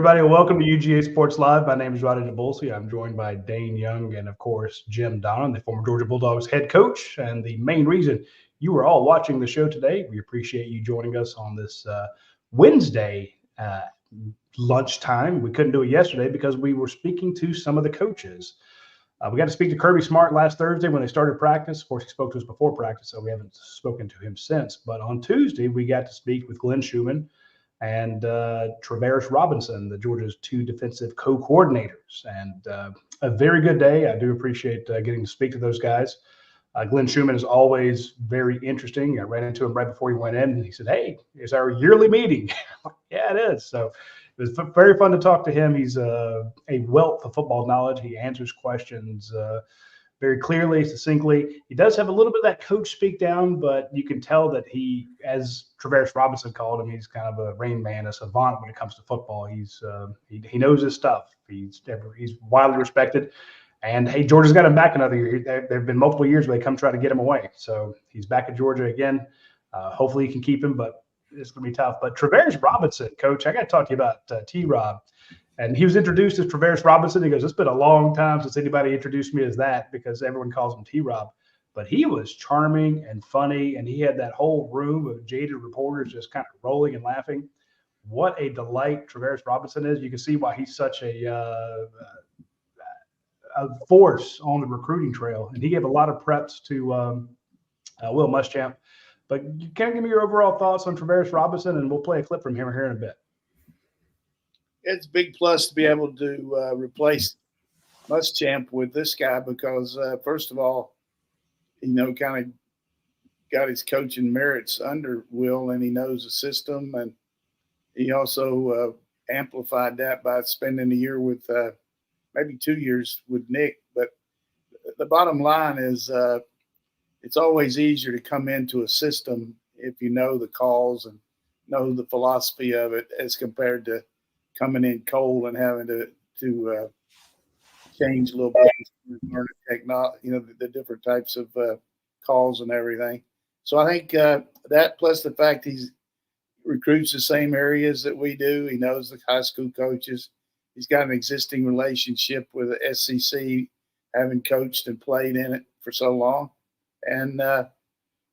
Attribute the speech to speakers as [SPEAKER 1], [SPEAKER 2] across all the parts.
[SPEAKER 1] everybody. Welcome to UGA Sports Live. My name is Roddy DeBulsey. I'm joined by Dane Young and, of course, Jim Donnan, the former Georgia Bulldogs head coach. And the main reason you are all watching the show today, we appreciate you joining us on this Wednesday lunchtime. We couldn't do it yesterday because we were speaking to some of the coaches. We got to speak to Kirby Smart last Thursday when they started practice. Of course, he spoke to us before practice, so we haven't spoken to him since. But on Tuesday, we got to speak with Glenn Schumann and Travaris Robinson, the Georgia's two defensive co-coordinators. And a very good day. I do appreciate getting to speak to those guys. Glenn Schumann is always very interesting. I ran into him right before he went in, and he said, "Hey, it's our yearly meeting." Yeah, it is. So it was very fun to talk to him. He's a wealth of football knowledge. He answers questions very clearly, succinctly. He does have a little bit of that coach speak down, but you can tell that he, as Travaris Robinson called him, he's kind of a Rain Man, a savant when it comes to football. He knows his stuff. He's widely respected. And, hey, Georgia's got him back another year. There have been multiple years where they come try to get him away. So he's back at Georgia again. Hopefully you can keep him, but it's going to be tough. But Travaris Robinson, Coach, I got to talk to you about T-Rob. And he was introduced as Travaris Robinson. He goes, "It's been a long time since anybody introduced me as that," because everyone calls him T-Rob. But he was charming and funny, and he had that whole room of jaded reporters just kind of rolling and laughing. What a delight Travaris Robinson is. You can see why he's such a force on the recruiting trail. And he gave a lot of preps to Will Muschamp. But can you give me your overall thoughts on Travaris Robinson, and we'll play a clip from him here in a bit.
[SPEAKER 2] It's a big plus to be able to replace Muschamp with this guy because, first of all, kind of got his coaching merits under Will, and he knows the system. And he also amplified that by spending a year with maybe 2 years with Nick. But the bottom line is it's always easier to come into a system if you know the calls and know the philosophy of it as compared to coming in cold and having to change a little bit, learn the technology, the different types of calls and everything. So I think that plus the fact he recruits the same areas that we do. He knows the high school coaches. He's got an existing relationship with the SEC, having coached and played in it for so long. And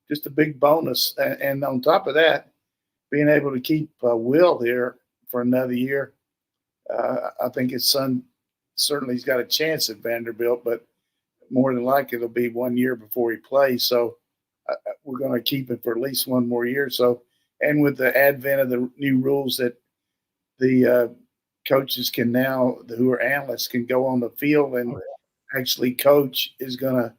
[SPEAKER 2] just a big bonus. And on top of that, being able to keep Will here for another year. I think his son certainly has got a chance at Vanderbilt, but more than likely it'll be 1 year before he plays. So we're going to keep him for at least one more year. So, and with the advent of the new rules that the coaches can now, who are analysts, can go on the field and actually coach, is going to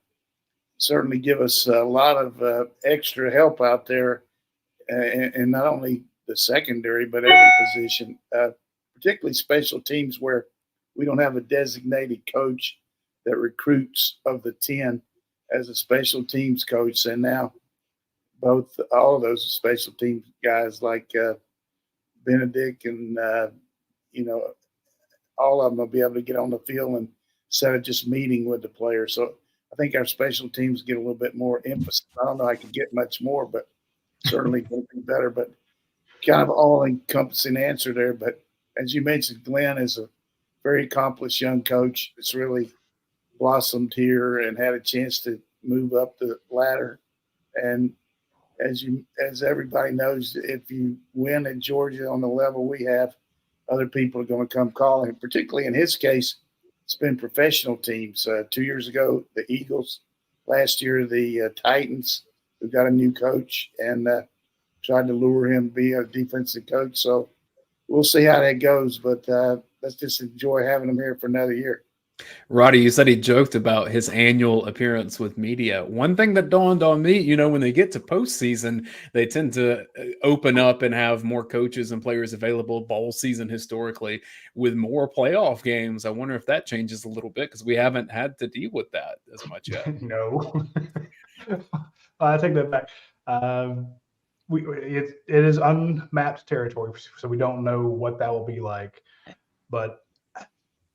[SPEAKER 2] certainly give us a lot of extra help out there, and not only the secondary, but every position, particularly special teams where we don't have a designated coach that recruits of the 10 as a special teams coach. And now all of those special teams guys like Benedict and, all of them will be able to get on the field instead of just meeting with the players. So I think our special teams get a little bit more emphasis. I don't know I could get much more, but certainly going to be better. But kind of all-encompassing answer there. But as you mentioned, Glenn is a very accomplished young coach that's really blossomed here and had a chance to move up the ladder. And as everybody knows, if you win at Georgia on the level we have, other people are going to come calling. Particularly in his case, it's been professional teams. 2 years ago, the Eagles. Last year, the Titans, who got a new coach and tried to lure him to be a defensive coach. So we'll see how that goes, but let's just enjoy having him here for another year.
[SPEAKER 3] Roddy, you said he joked about his annual appearance with media. One thing that dawned on me, when they get to postseason, they tend to open up and have more coaches and players available. Bowl season historically with more playoff games. I wonder if that changes a little bit because we haven't had to deal with that as much yet.
[SPEAKER 1] No. I take that back. It is unmapped territory, so we don't know what that will be like. But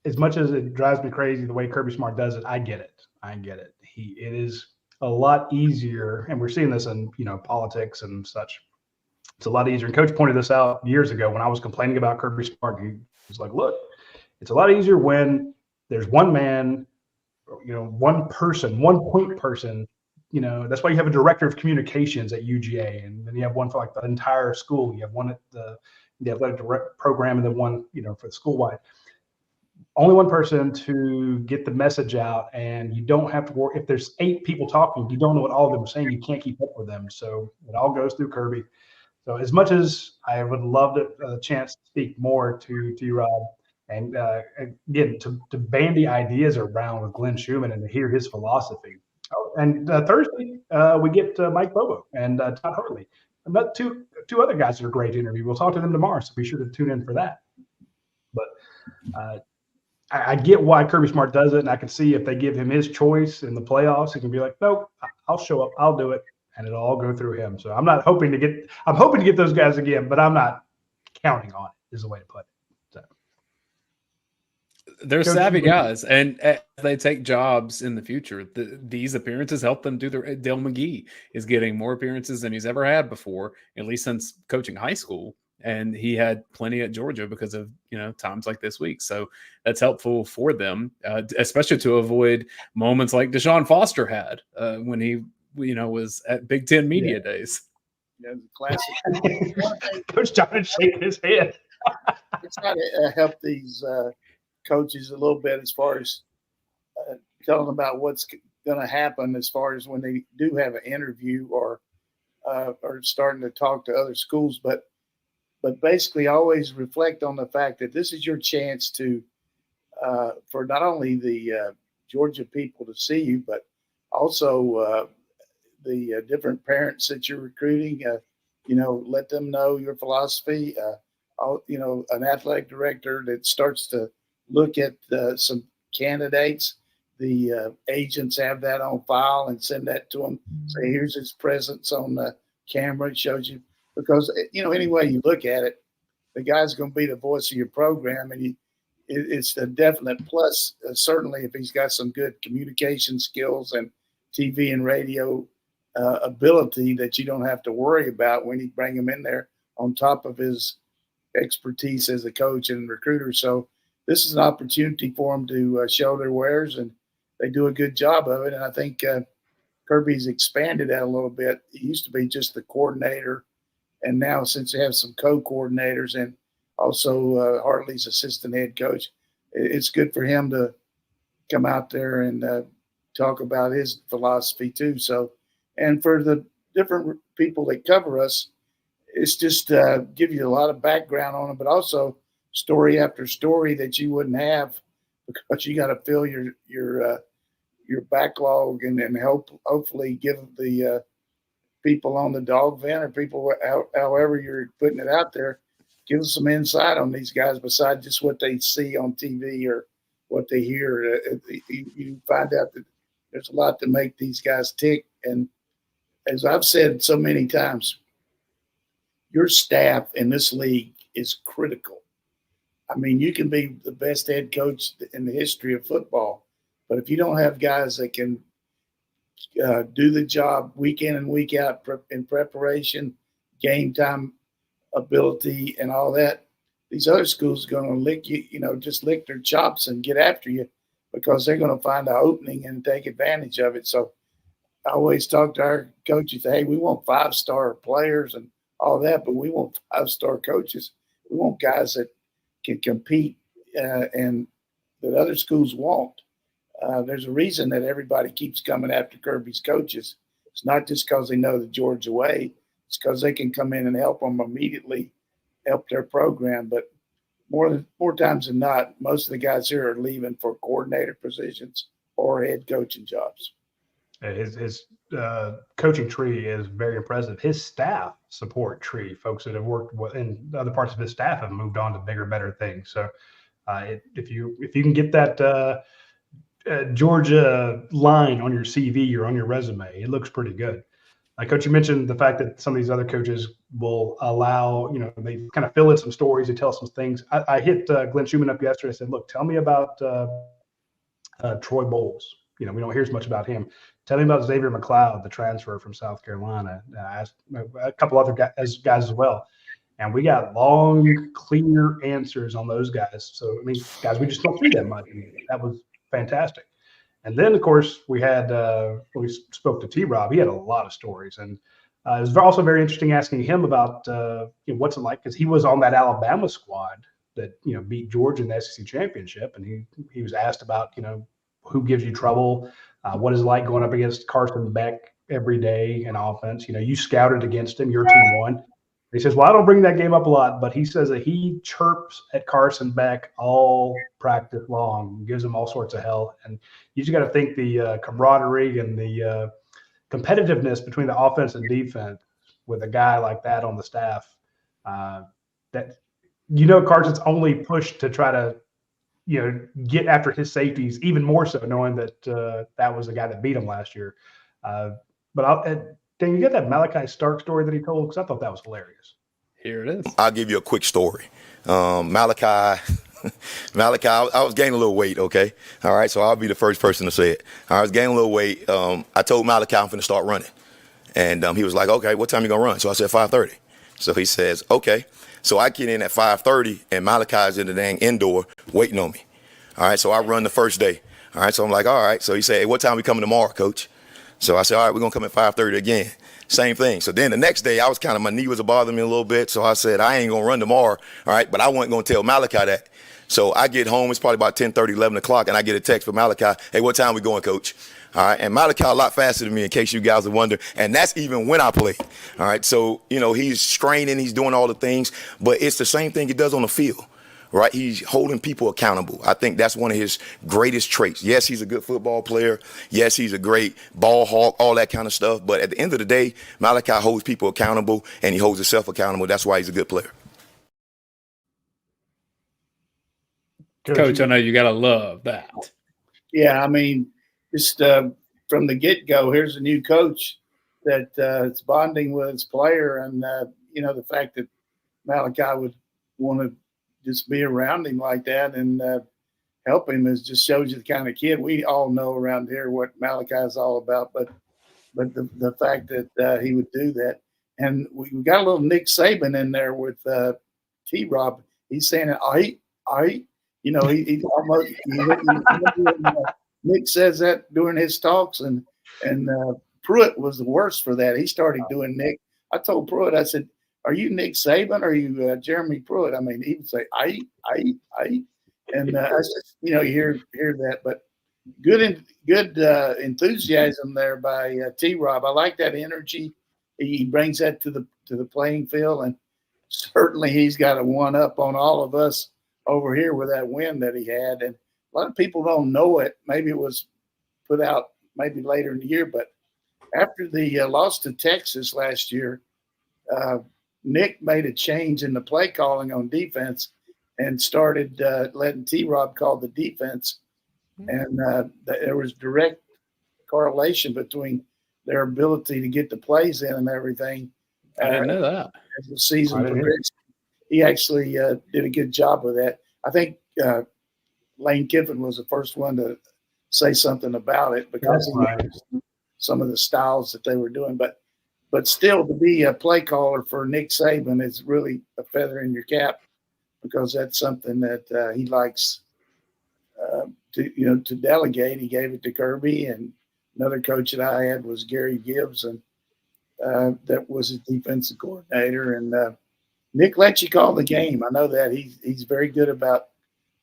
[SPEAKER 1] as much as it drives me crazy the way Kirby Smart does it, I get it. It is a lot easier, and we're seeing this in politics and such. It's a lot easier. And Coach pointed this out years ago when I was complaining about Kirby Smart. It's like, look, it's a lot easier when there's one man, one person, one point person. That's why you have a director of communications at UGA, and then you have one for like the entire school. You have one at the athletic direct program, and then one, for the school wide. Only one person to get the message out, and you don't have to worry. If there's 8 people talking, you don't know what all of them are saying. You can't keep up with them. So it all goes through Kirby. So as much as I would love a chance to speak more to you, Rob, and again to bandy ideas around with Glenn Schumann and to hear his philosophy. Oh, and Thursday we get Mike Bobo and Todd Hartley. But two other guys that are great to interview. We'll talk to them tomorrow, so be sure to tune in for that. But I get why Kirby Smart does it, and I can see if they give him his choice in the playoffs, he can be like, nope, I'll show up, I'll do it, and it'll all go through him. So I'm hoping to get those guys again, but I'm not counting on it, is the way to put it. So
[SPEAKER 3] they're savvy guys, and as they take jobs in the future, these appearances help them do the. Dale McGee is getting more appearances than he's ever had before, at least since coaching high school. And he had plenty at Georgia because of, times like this week. So that's helpful for them, especially to avoid moments like Deshaun Foster had when he, was at Big Ten Media Days.
[SPEAKER 2] Yeah, the classic.
[SPEAKER 1] Coach John is shaking his head.
[SPEAKER 2] It's got to help these coaches a little bit as far as telling them about what's going to happen as far as when they do have an interview or starting to talk to other schools. But basically always reflect on the fact that this is your chance to, for not only the Georgia people to see you, but also the different parents that you're recruiting, let them know your philosophy. An athletic director that starts to look at some candidates, the agents have that on file and send that to them. Say, here's his presence on the camera. It shows you. Because, any way you look at it, the guy's going to be the voice of your program, and it's a definite plus, certainly if he's got some good communication skills and TV and radio ability that you don't have to worry about when you bring him in there on top of his expertise as a coach and recruiter. So this is an opportunity for them to show their wares, and they do a good job of it. And I think Kirby's expanded that a little bit. He used to be just the coordinator. And now, since they have some co-coordinators and also Hartley's assistant head coach, it's good for him to come out there and talk about his philosophy too. So, and for the different people that cover us, it's just give you a lot of background on them, but also story after story that you wouldn't have because you got to fill your backlog and hopefully give the people on the dog vent or people, however you're putting it out there, give us some insight on these guys besides just what they see on TV or what they hear. You find out that there's a lot to make these guys tick. And as I've said so many times, your staff in this league is critical. I mean, you can be the best head coach in the history of football, but if you don't have guys that can do the job week in and week out in preparation, game time ability, and all that, these other schools are going to lick you, just lick their chops and get after you because they're going to find an opening and take advantage of it. So I always talk to our coaches, hey, we want 5-star players and all that, but we want 5-star coaches. We want guys that can compete and that other schools won't. There's a reason that everybody keeps coming after Kirby's coaches. It's not just because they know the Georgia way. It's because they can come in and help them immediately, help their program. But more times than not, most of the guys here are leaving for coordinator positions or head coaching jobs.
[SPEAKER 1] His coaching tree is very impressive. His staff support tree, folks that have worked in other parts of his staff have moved on to bigger, better things. So if you can get that Georgia line on your CV or on your resume, it looks pretty good. Coach, you mentioned the fact that some of these other coaches will allow, they kind of fill in some stories, they tell some things. I hit Glenn Schumann up yesterday. I said, look, tell me about Troy Bowles. We don't hear as much about him. Tell me about Xavier McLeod, the transfer from South Carolina. I asked a couple other guys as well. And we got long, clear answers on those guys. So, I mean, guys, we just don't see that much. And that was fantastic. And then, of course, we had, when we spoke to T-Rob, he had a lot of stories. And it was also very interesting asking him about what's it like, because he was on that Alabama squad that, beat Georgia in the SEC championship. And he was asked about, who gives you trouble? What is it like going up against Carson Beck every day in offense? You scouted against him, your team won. He says, well, I don't bring that game up a lot, but he says that he chirps at Carson Beck all practice long, gives him all sorts of hell. And you just got to think the camaraderie and the competitiveness between the offense and defense with a guy like that on the staff. That Carson's only pushed to try to get after his safeties even more so, knowing that that was the guy that beat him last year. Dan, you get that Malachi Stark story that he told? Because I thought that was hilarious.
[SPEAKER 3] Here it is.
[SPEAKER 4] I'll give you a quick story. Malachi, I was gaining a little weight, okay? All right, so I'll be the first person to say it. I was gaining a little weight. I told Malachi I'm finna start running. And he was like, okay, what time you gonna run? So I said 5:30. So he says, okay. So I get in at 5:30 and Malachi's in the dang indoor waiting on me. All right, so I run the first day. All right, so I'm like, all right. So he said, hey, what time we coming tomorrow, coach? So I said, all right, we're going to come at 5:30 again. Same thing. So then the next day, my knee was bothering me a little bit. So I said, I ain't going to run tomorrow. All right, but I wasn't going to tell Malachi that. So I get home, it's probably about 10:30, 11 o'clock, and I get a text from Malachi, hey, what time we going, coach? All right, and Malachi a lot faster than me, in case you guys are wondering, and that's even when I play. All right, so, he's straining, he's doing all the things, but it's the same thing he does on the field. Right, he's holding people accountable. I think that's one of his greatest traits. Yes, he's a good football player. Yes, he's a great ball hawk, all that kind of stuff. But at the end of the day, Malachi holds people accountable, and he holds himself accountable. That's why he's a good player.
[SPEAKER 3] Coach, I know you got to love that.
[SPEAKER 2] Yeah, I mean, just from the get-go, here's a new coach that is bonding with his player. And, the fact that Malachi would want to just be around him like that and help him just shows you the kind of kid we all know around here what Malachi is all about. But the fact that he would do that, and we got a little Nick Saban in there with T-Rob. He's saying it, he almost Nick says that during his talks, and Pruitt was the worst for that. He started doing Nick. I told Pruitt, I said, are you Nick Saban? Or are you Jeremy Pruitt? I mean, he would say, I. And I just, you hear that. But good enthusiasm there by T-Rob. I like that energy. He brings that to the playing field. And certainly he's got a one-up on all of us over here with that win that he had. And a lot of people don't know it. Maybe it was put out maybe later in the year. But after the loss to Texas last year, Nick made a change in the play calling on defense and started letting T-Rob call the defense. And there was direct correlation between their ability to get the plays in and everything.
[SPEAKER 3] I didn't know that.
[SPEAKER 2] As the season progressed, he actually did a good job with that. I think Lane Kiffin was the first one to say something about it because he noticed some of the styles that they were doing. But still, to be a play caller for Nick Saban is really a feather in your cap because that's something that he likes to delegate. He gave it to Kirby, and another coach that I had was Gary Gibbs, and that was his defensive coordinator. And Nick lets you call the game. I know that he's very good about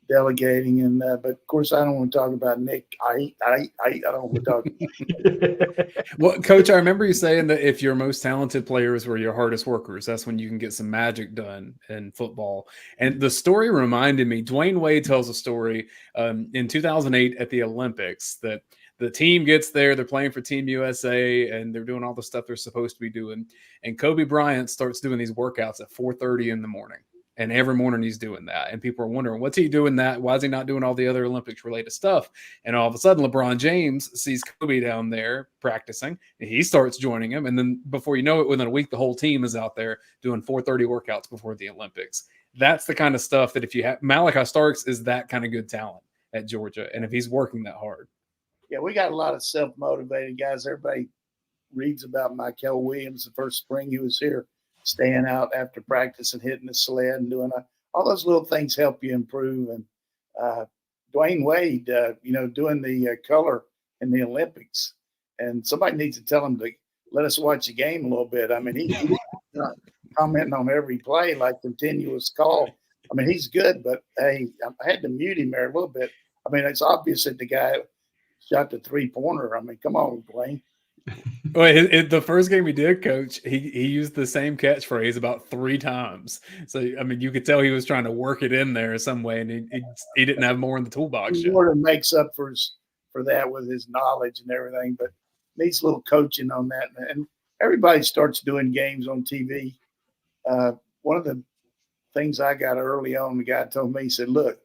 [SPEAKER 2] delegating, and but of course I don't want to talk about Nick. I don't want to talk.
[SPEAKER 3] Well, Coach, I remember you saying that if your most talented players were your hardest workers, that's when you can get some magic done in football. And the story reminded me. Dwayne Wade tells a story in 2008 at the Olympics that the team gets there, they're playing for Team USA, and they're doing all the stuff they're supposed to be doing. And Kobe Bryant starts doing these workouts at 4:30 in the morning. And every morning he's doing that. And people are wondering, what's he doing that? Why is he not doing all the other Olympics related stuff? And all of a sudden, LeBron James sees Kobe down there practicing, and he starts joining him. And then before you know it, within a week, the whole team is out there doing 4:30 workouts before the Olympics. That's the kind of stuff that if you have Malachi Starks is that kind of good talent at Georgia. And if he's working that hard.
[SPEAKER 2] Yeah, we got a lot of self-motivated guys. Everybody reads about Michael Williams the first spring he was here. staying out after practice and hitting the sled and doing all those little things help you improve. And Dwayne Wade, doing the color in the Olympics, and somebody needs to tell him to let us watch the game a little bit. I mean, he's not commenting on every play like continuous call. I mean, he's good, but hey, I had to mute him there a little bit. I mean, it's obvious that the guy shot the 3-pointer. I mean, come on, Dwayne.
[SPEAKER 3] Well, the first game he did, Coach, he used the same catchphrase about 3 times. So, I mean, you could tell he was trying to work it in there some way, and he didn't have more in the toolbox.
[SPEAKER 2] He more than makes up for that with his knowledge and everything, but needs a little coaching on that. And everybody starts doing games on TV. One of the things I got early on, the guy told me, he said, look,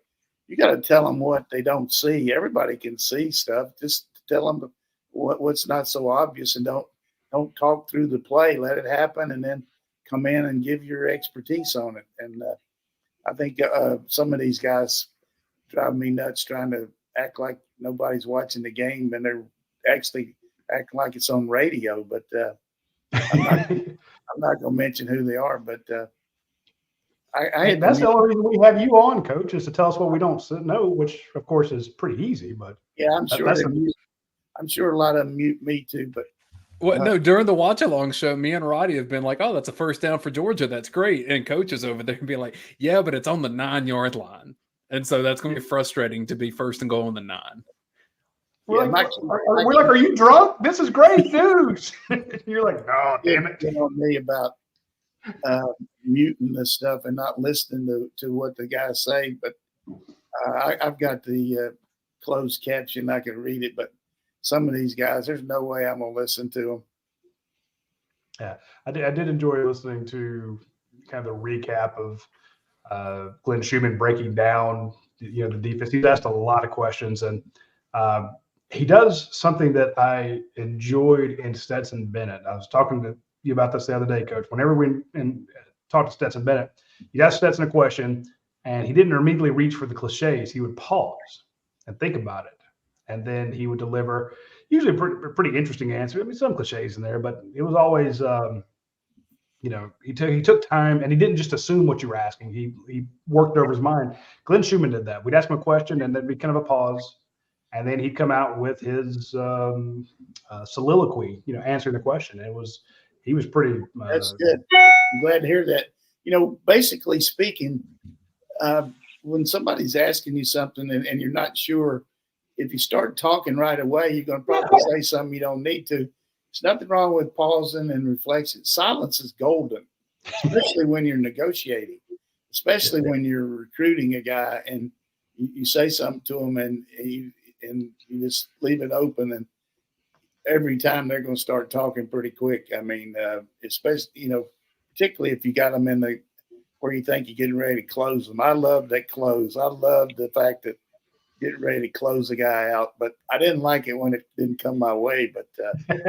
[SPEAKER 2] you got to tell them what they don't see. Everybody can see stuff. Just tell them what's not so obvious, and don't talk through the play. Let it happen, and then come in and give your expertise on it. And I think some of these guys drive me nuts trying to act like nobody's watching the game, and they're actually acting like it's on radio. But I'm not going to mention who they are. But
[SPEAKER 1] that's the only reason we have you on, Coach, is to tell us what we don't know, which of course is pretty easy. But
[SPEAKER 2] yeah, I'm sure a lot of them mute me too. But
[SPEAKER 3] no, during the watch along show, me and Roddy have been like, "Oh, that's a first down for Georgia. That's great." And Coach is over there and be like, "Yeah, but it's on the 9-yard line." And so that's going to be frustrating to be first and goal on the 9.
[SPEAKER 1] We're like, are you drunk? This is great news. You're like, no, damn it.
[SPEAKER 2] Get on me about muting this stuff and not listening to what the guys say. But I've got the closed caption. I can read it, but some of these guys, there's no way I'm going to listen to them.
[SPEAKER 1] Yeah, I did enjoy listening to kind of the recap of Glenn Schumann breaking down, the defense. He's asked a lot of questions, and he does something that I enjoyed in Stetson Bennett. I was talking to you about this the other day, Coach. Whenever we talked to Stetson Bennett, he'd ask Stetson a question, and he didn't immediately reach for the cliches. He would pause and think about it, and then he would deliver usually a pretty interesting answer. I mean, some cliches in there, but it was always he took time, and he didn't just assume what you were asking. He worked over his mind. Glenn Schumann did that. We'd ask him a question, and there'd be kind of a pause, and then he'd come out with his soliloquy, answering the question. He was pretty.
[SPEAKER 2] That's good. I'm glad to hear that. Basically speaking, when somebody's asking you something and you're not sure, if you start talking right away, you're going to probably say something you don't need to. There's nothing wrong with pausing and reflection. Silence is golden, especially when you're negotiating, especially when you're recruiting a guy and you say something to him and you just leave it open. And every time they're going to start talking pretty quick. I mean, especially, particularly if you got them in where you think you're getting ready to close them. I love that close. I love the fact that getting ready to close the guy out, but I didn't like it when it didn't come my way. But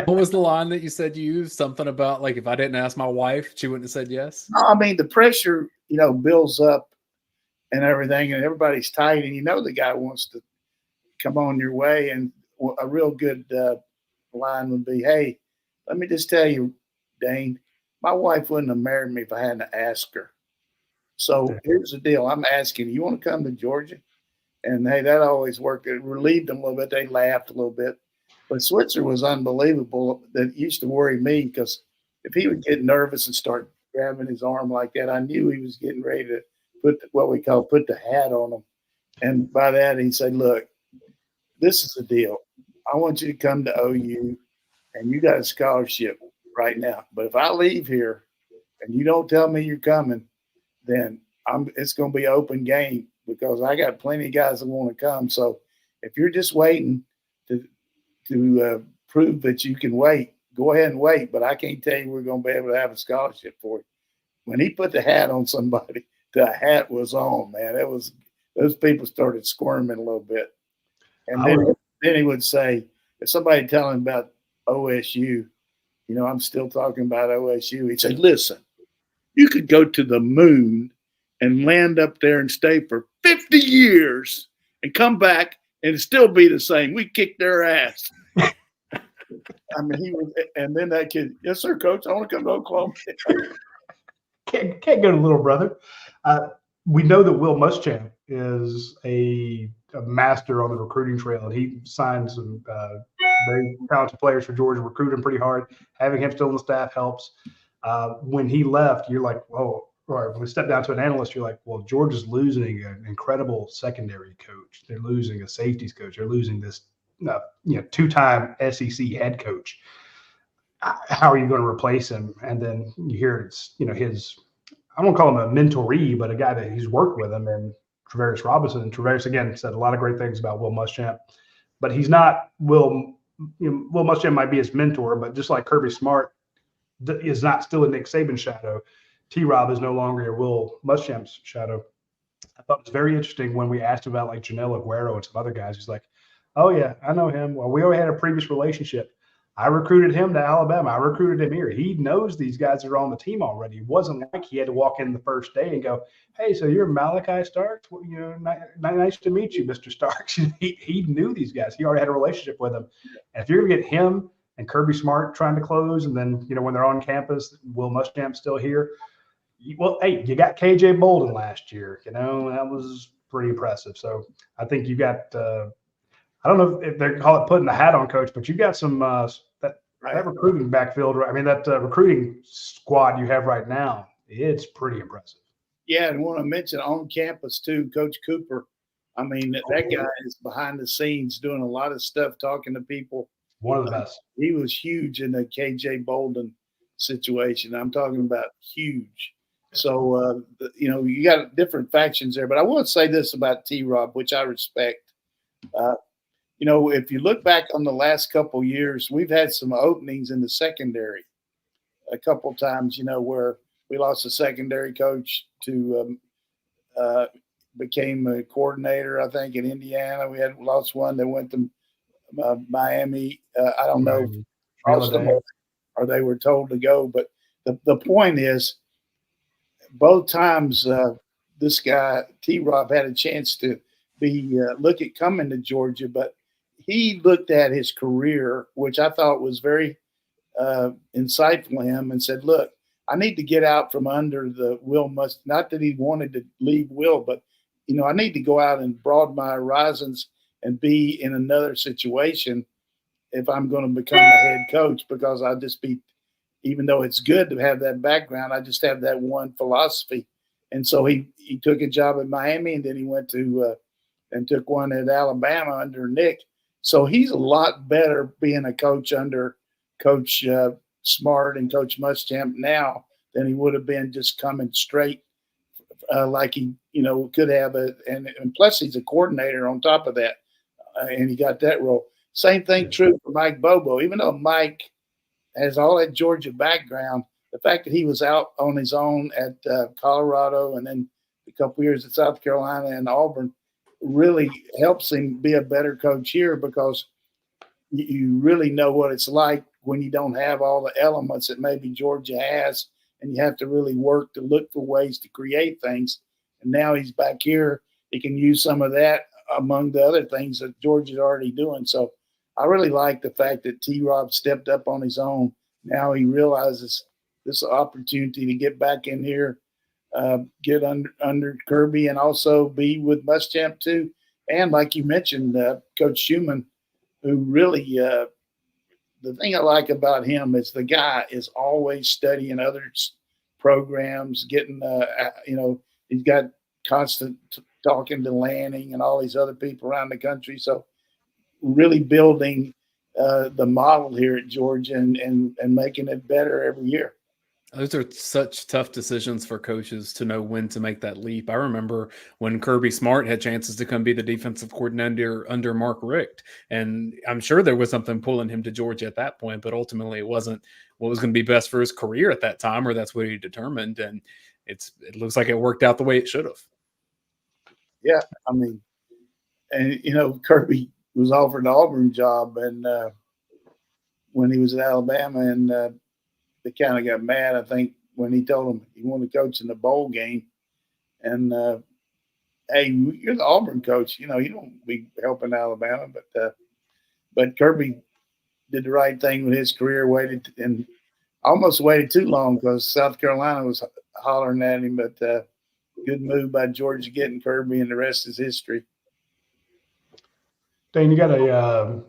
[SPEAKER 3] what was the line that you said you used? Something about like, if I didn't ask my wife, she wouldn't have said yes.
[SPEAKER 2] No, I mean, the pressure, builds up and everything, and everybody's tight, and the guy wants to come on your way. And a real good line would be, "Hey, let me just tell you, Dane, my wife wouldn't have married me if I hadn't asked her. So here's the deal. I'm asking you want to come to Georgia?" And hey, that always worked. It relieved them a little bit. They laughed a little bit. But Switzer was unbelievable. That used to worry me because if he would get nervous and start grabbing his arm like that, I knew he was getting ready to put what we call put the hat on him. And by that, he said, "Look, this is the deal. I want you to come to OU, and you got a scholarship right now. But if I leave here and you don't tell me you're coming, then it's going to be open game because I got plenty of guys that want to come. So if you're just waiting to prove that you can wait, go ahead and wait. But I can't tell you we're going to be able to have a scholarship for you." When he put the hat on somebody, the hat was on, man. Those people started squirming a little bit. And then he would say, if somebody tell him about OSU, I'm still talking about OSU. He'd say, "Listen, you could go to the moon and land up there and stay for 50 years and come back and still be the same. We kicked their ass." I mean, and then that kid, "Yes, sir, coach. I want to come to Oklahoma."
[SPEAKER 1] can't go to little brother. We know that Will Muschamp is a master on the recruiting trail, and he signed some very talented players for Georgia, recruiting pretty hard. Having him still on the staff helps. When he left, you're like, whoa. Or when we step down to an analyst, you're like, well, Georgia's losing an incredible secondary coach. They're losing a safeties coach. They're losing this, two-time SEC head coach. How are you going to replace him? And then you hear it's, his, I won't call him a mentoree, but a guy that he's worked with him, and Travaris Robinson. And Travaris, again, said a lot of great things about Will Muschamp, but he's not Will. Will Muschamp might be his mentor, but just like Kirby Smart is not still in Nick Saban's shadow, T-Rob is no longer Will Muschamp's shadow. I thought it was very interesting when we asked about like Janelle Aguero and some other guys. He's like, oh, yeah, I know him. Well, we already had a previous relationship. I recruited him to Alabama. I recruited him here. He knows these guys are on the team already. It wasn't like he had to walk in the first day and go, hey, so you're Malachi Starks? Well, nice to meet you, Mr. Starks. He knew these guys. He already had a relationship with them. And if you're going to get him and Kirby Smart trying to close, and then, when they're on campus, Will Muschamp's still here. Well, hey, you got KJ Bolden last year. That was pretty impressive. So I think you got I don't know if they call it putting the hat on, Coach, but you got some that recruiting backfield. I mean, that recruiting squad you have right now, it's pretty impressive.
[SPEAKER 2] Yeah, and I want to mention on campus too, Coach Cooper. I mean, that guy is behind the scenes doing a lot of stuff, talking to people.
[SPEAKER 1] One of the best.
[SPEAKER 2] He was huge in the KJ Bolden situation. I'm talking about huge. So, you got different factions there. But I want to say this about T-Rob, which I respect. If you look back on the last couple years, we've had some openings in the secondary a couple times, where we lost a secondary coach to became a coordinator, I think, in Indiana. We had lost one that went to Miami. I don't know or they were told to go. But the point is, both times this guy, T-Rob, had a chance to look at coming to Georgia, but he looked at his career, which I thought was very insightful of him, and said, look, I need to get out from under the Will not that he wanted to leave Will, but, I need to go out and broaden my horizons and be in another situation if I'm going to become a head coach, because I'll just be, even though it's good to have that background, I just have that one philosophy. And so he took a job at Miami, and then he went to and took one at Alabama under Nick. So he's a lot better being a coach under Coach Smart and Coach Muschamp now than he would have been just coming straight like he, could have. And plus he's a coordinator on top of that, and he got that role. Same thing true for Mike Bobo. Even though Mike has all that Georgia background, the fact that he was out on his own at Colorado and then a couple years at South Carolina and Auburn really helps him be a better coach here, because you really know what it's like when you don't have all the elements that maybe Georgia has, and you have to really work to look for ways to create things. And now he's back here. He can use some of that among the other things that Georgia's already doing. So I really like the fact that T-Rob stepped up on his own. Now he realizes this opportunity to get back in here, get under Kirby, and also be with Muschamp too. And like you mentioned, Coach Schumann, who really the thing I like about him is the guy is always studying others' programs, getting, he's got constant talking to Lanning and all these other people around the country. So really building the model here at Georgia and making it better every year.
[SPEAKER 3] Those are such tough decisions for coaches to know when to make that leap. I remember when Kirby Smart had chances to come be the defensive coordinator under Mark Richt, and I'm sure there was something pulling him to Georgia at that point, but ultimately it wasn't what was going to be best for his career at that time, or that's what he determined. And it looks like it worked out the way it should have.
[SPEAKER 2] Yeah, I mean, and Kirby was offered the Auburn job, and when he was at Alabama, and they kind of got mad, I think, when he told him he wanted to coach in the bowl game. And, hey, you're the Auburn coach. You don't be helping Alabama. But Kirby did the right thing with his career, waited and almost waited too long, because South Carolina was hollering at him. But good move by Georgia getting Kirby, and the rest is history.
[SPEAKER 1] Dane, you got a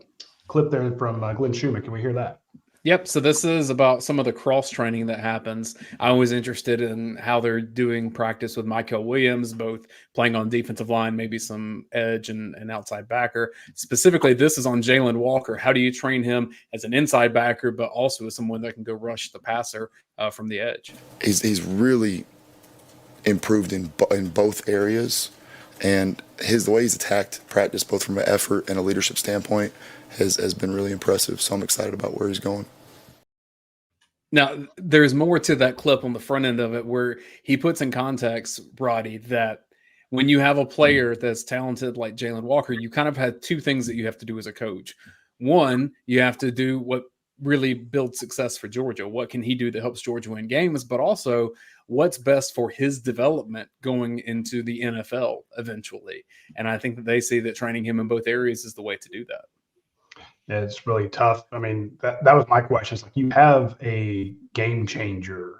[SPEAKER 1] clip there from Glenn Schumann. Can we hear that?
[SPEAKER 3] Yep. So this is about some of the cross training that happens. I was interested in how they're doing practice with Michael Williams, both playing on defensive line, maybe some edge and outside backer. Specifically, this is on Jalen Walker. How do you train him as an inside backer, but also as someone that can go rush the passer from the edge?
[SPEAKER 5] He's really improved in both areas, and the way he's attacked practice, both from an effort and a leadership standpoint, has been really impressive. So I'm excited about where he's going.
[SPEAKER 3] Now, there's more to that clip on the front end of it where he puts in context, Roddy, that when you have a player that's talented like Jalen Walker, you kind of had two things that you have to do as a coach. One, you have to do what really builds success for Georgia. What can he do that helps Georgia win games? But also, what's best for his development going into the NFL eventually? And I think that they see that training him in both areas is the way to do that.
[SPEAKER 1] Yeah, it's really tough. I mean, that was my question. It's like you have a game changer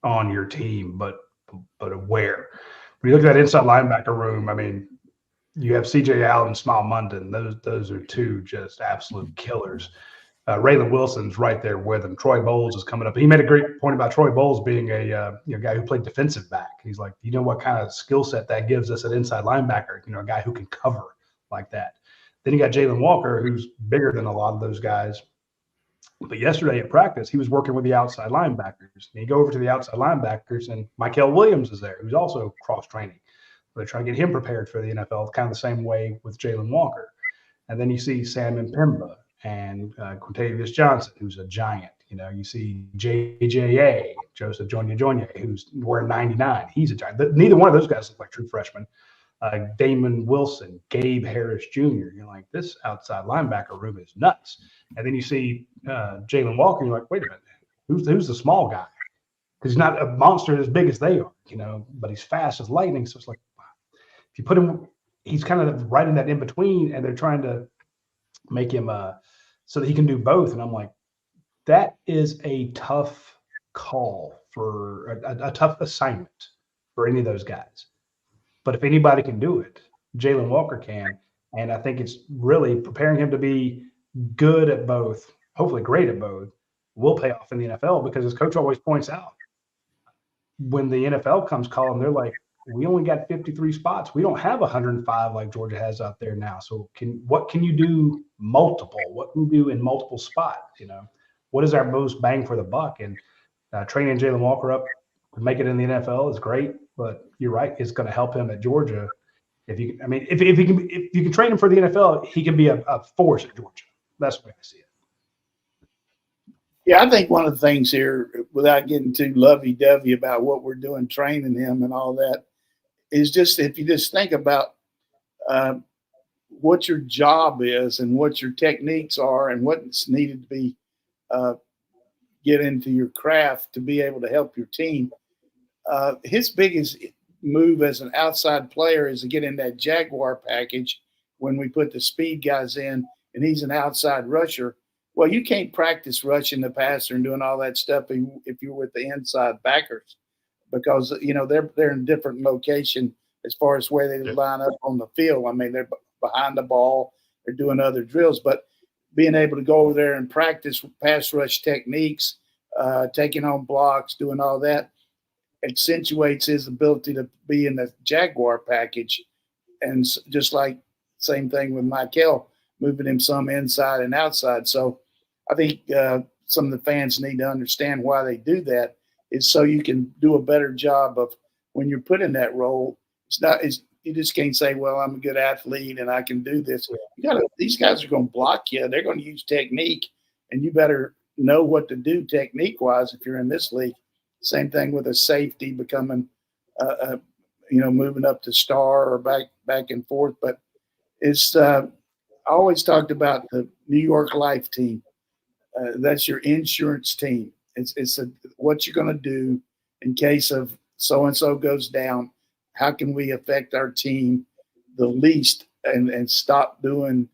[SPEAKER 1] on your team, but where? When you look at that inside linebacker room, I mean, you have C.J. Allen, Smile Munden. Those are two just absolute killers. Raylan Wilson's right there with him. Troy Bowles is coming up. He made a great point about Troy Bowles being a guy who played defensive back. He's like, you know what kind of skill set that gives us at inside linebacker? A guy who can cover like that. Then you got Jalen Walker, who's bigger than a lot of those guys. But yesterday at practice, he was working with the outside linebackers. And you go over to the outside linebackers, and Michael Williams is there, who's also cross-training. They're trying to get him prepared for the NFL, kind of the same way with Jalen Walker. And then you see Sam Mpemba and Quintavious Johnson, who's a giant. You see JJA, Joseph Jonya, who's wearing 99. He's a giant. Neither one of those guys look like true freshmen. Damon Wilson, Gabe Harris Jr. You're like, this outside linebacker room is nuts. And then you see Jalen Walker, you're like, wait a minute, who's the small guy? Because he's not a monster as big as they are, but he's fast as lightning. So it's like, wow. If you put him, he's kind of right in that in between, and they're trying to make him so that he can do both. And I'm like, that is a tough call for a tough assignment for any of those guys. But if anybody can do it, Jalen Walker can. And I think it's really preparing him to be good at both, hopefully great at both, will pay off in the NFL, because as coach always points out, when the NFL comes calling, they're like, we only got 53 spots. We don't have 105 like Georgia has out there now. So what can you do multiple? What can you do in multiple spots? What is our most bang for the buck? And training Jalen Walker up to make it in the NFL is great. But you're right; it's going to help him at Georgia. If you can train him for the NFL, he can be a force at Georgia. That's the way I see it.
[SPEAKER 2] Yeah, I think one of the things here, without getting too lovey-dovey about what we're doing, training him and all that, is just if you just think about what your job is and what your techniques are and what's needed to be get into your craft to be able to help your team. His biggest move as an outside player is to get in that Jaguar package when we put the speed guys in, and he's an outside rusher. Well, you can't practice rushing the passer and doing all that stuff if you're with the inside backers, because they're in different location as far as where they line up on the field. I mean, they're behind the ball, they're doing other drills, but being able to go over there and practice pass rush techniques, taking on blocks, doing all that, accentuates his ability to be in the Jaguar package. And just like same thing with Michael, moving him some inside and outside. So I think some of the fans need to understand why they do that, is so you can do a better job of when you're put in that role. You just can't say, well, I'm a good athlete and I can do this. These guys are going to block you. They're going to use technique, and you better know what to do technique wise if you're in this league. Same thing with a safety becoming, moving up to star or back and forth. But it's I always talked about the New York Life team. That's your insurance team. It's what you're going to do in case of so-and-so goes down. How can we affect our team the least and stop doing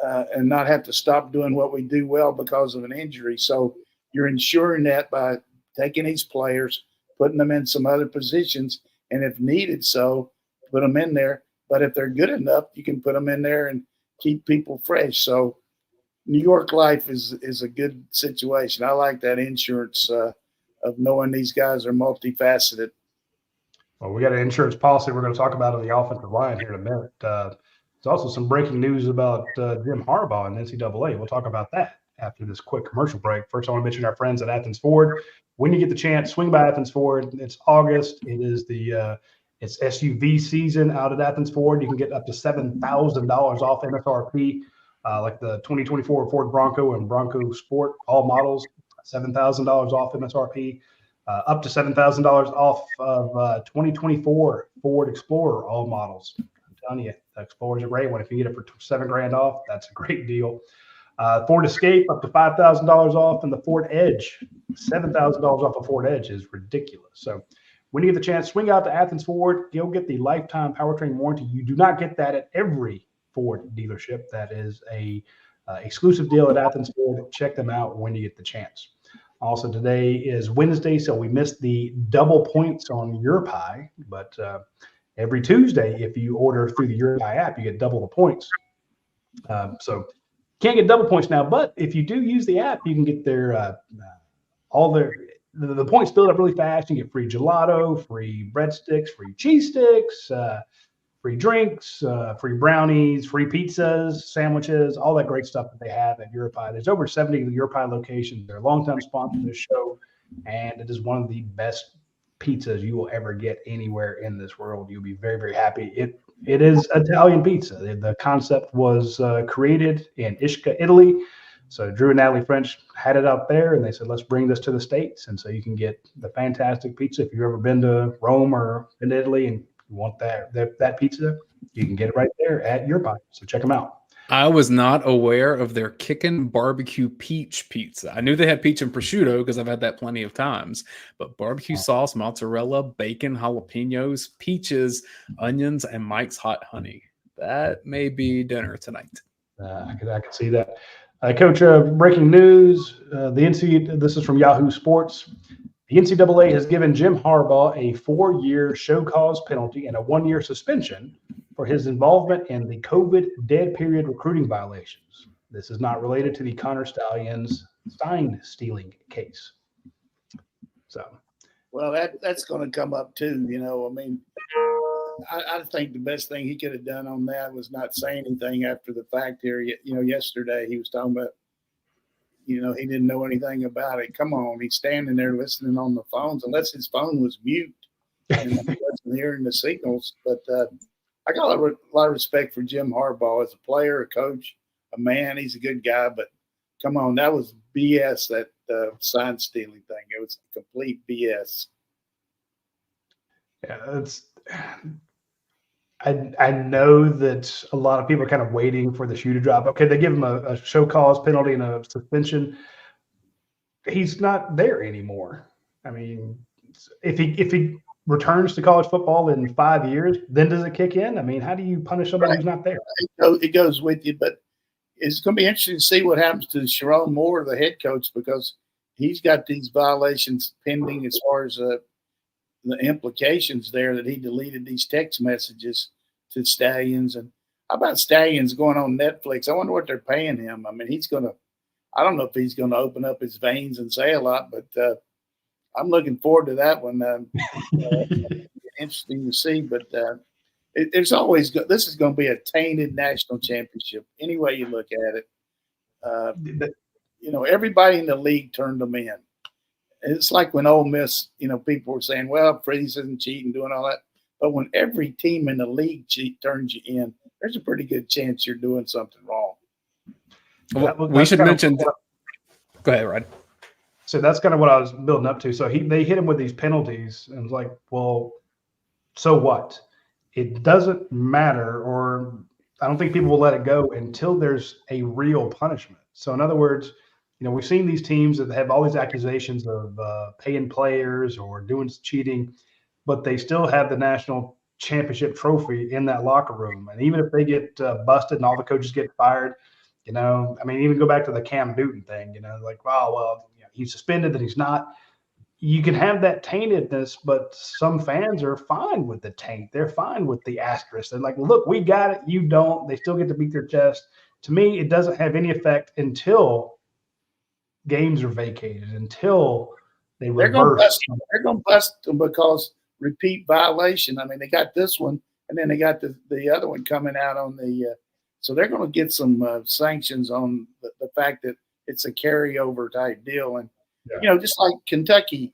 [SPEAKER 2] and not have to stop doing what we do well because of an injury? So you're ensuring that by taking these players, putting them in some other positions, and if needed, so put them in there. But if they're good enough, you can put them in there and keep people fresh. So New York life is a good situation. I like that insurance of knowing these guys are multifaceted.
[SPEAKER 1] Well, we got an insurance policy we're going to talk about on the offensive line here in a minute. There's also some breaking news about Jim Harbaugh and NCAA. We'll talk about that after this quick commercial break. First, I want to mention our friends at Athens Ford. When you get the chance, swing by Athens Ford. It's August. It is it's SUV season out at Athens Ford. You can get up to $7,000 off MSRP, like the 2024 Ford Bronco and Bronco Sport, all models, $7,000 off MSRP. Up to $7,000 off of 2024 Ford Explorer, all models. I'm telling you, the Explorer is a great one. If you get it for $7,000 off, that's a great deal. Ford Escape, up to $5,000 off, and the Ford Edge, $7,000 off a Ford Edge is ridiculous. So when you get the chance, swing out to Athens Ford. You'll get the lifetime powertrain warranty. You do not get that at every Ford dealership. That is a exclusive deal at Athens Ford. Check them out when you get the chance. Also, today is Wednesday, so we missed the double points on YourPie. But every Tuesday, if you order through the YourPie app, you get double the points. So can't get double points now, but if you do use the app, you can get the points build up really fast. You get free gelato, free breadsticks, free cheese sticks, free drinks, free brownies, free pizzas, sandwiches, all that great stuff that they have at YourPie. There's over 70 YourPie locations. They're a longtime sponsor of this show, and it is one of the best pizzas you will ever get anywhere in this world. You'll be very, very happy. It is Italian pizza. The concept was created in Ischia, Italy. So Drew and Natalie French had it out there, and they said, let's bring this to the States. And so you can get the fantastic pizza. If you've ever been to Rome or in Italy and you want that pizza, you can get it right there at YourPie. So check them out.
[SPEAKER 3] I was not aware of their Kickin' Barbecue Peach Pizza. I knew they had peach and prosciutto because I've had that plenty of times. But barbecue sauce, mozzarella, bacon, jalapenos, peaches, onions, and Mike's Hot Honey. That may be dinner tonight.
[SPEAKER 1] I could see that. Coach, breaking news. This is from Yahoo Sports. The NCAA has given Jim Harbaugh a 4-year show cause penalty and a 1-year suspension for his involvement in the COVID dead period recruiting violations. This is not related to the Connor Stalions sign stealing case. So,
[SPEAKER 2] well, that's going to come up too. I mean, I think the best thing he could have done on that was not say anything after the fact here. Yesterday he was talking about, he didn't know anything about it. Come on, he's standing there listening on the phones, unless his phone was mute and he wasn't hearing the signals. But I got a lot of respect for Jim Harbaugh as a player, a coach, a man. He's a good guy, but come on, that was BS, that sign stealing thing. It was complete BS.
[SPEAKER 1] Yeah, I know that a lot of people are kind of waiting for the shoe to drop. Okay, they give him a show cause penalty and a suspension. He's not there anymore. I mean, if he returns to college football in 5 years, then does it kick in? I mean, how do you punish somebody who's not there?
[SPEAKER 2] It goes with you, but it's going to be interesting to see what happens to Sharon Moore, the head coach, because he's got these violations pending as far as the implications there that he deleted these text messages to Stallions. And how about Stallions going on Netflix? I wonder what they're paying him. I mean, I don't know if he's going to open up his veins and say a lot, but I'm looking forward to that one. Interesting to see, but there's always this is going to be a tainted national championship any way you look at it. Everybody in the league turned them in. It's like when Ole Miss, people were saying, well, Freeze isn't cheating, doing all that. But when every team in the league turns you in, there's a pretty good chance you're doing something wrong.
[SPEAKER 3] Well, we should mention. Go ahead, Rod.
[SPEAKER 1] So that's kind of what I was building up to. So they hit him with these penalties, and it's like, well, so what? It doesn't matter, or I don't think people will let it go until there's a real punishment. So in other words, we've seen these teams that have all these accusations of paying players or doing cheating, but they still have the national championship trophy in that locker room. And even if they get busted and all the coaches get fired, even go back to the Cam Newton thing, like, wow, well, he's suspended, then he's not. you can have that taintedness, but some fans are fine with the taint. They're fine with the asterisk. They're like, look, we got it. You don't. They still get to beat their chest. To me, it doesn't have any effect until games are vacated, until they reverse.
[SPEAKER 2] They're going to bust them because repeat violation. I mean, they got this one, and then they got the other one coming out on the so they're going to get some sanctions on the fact that it's a carryover type deal. And, just like Kentucky,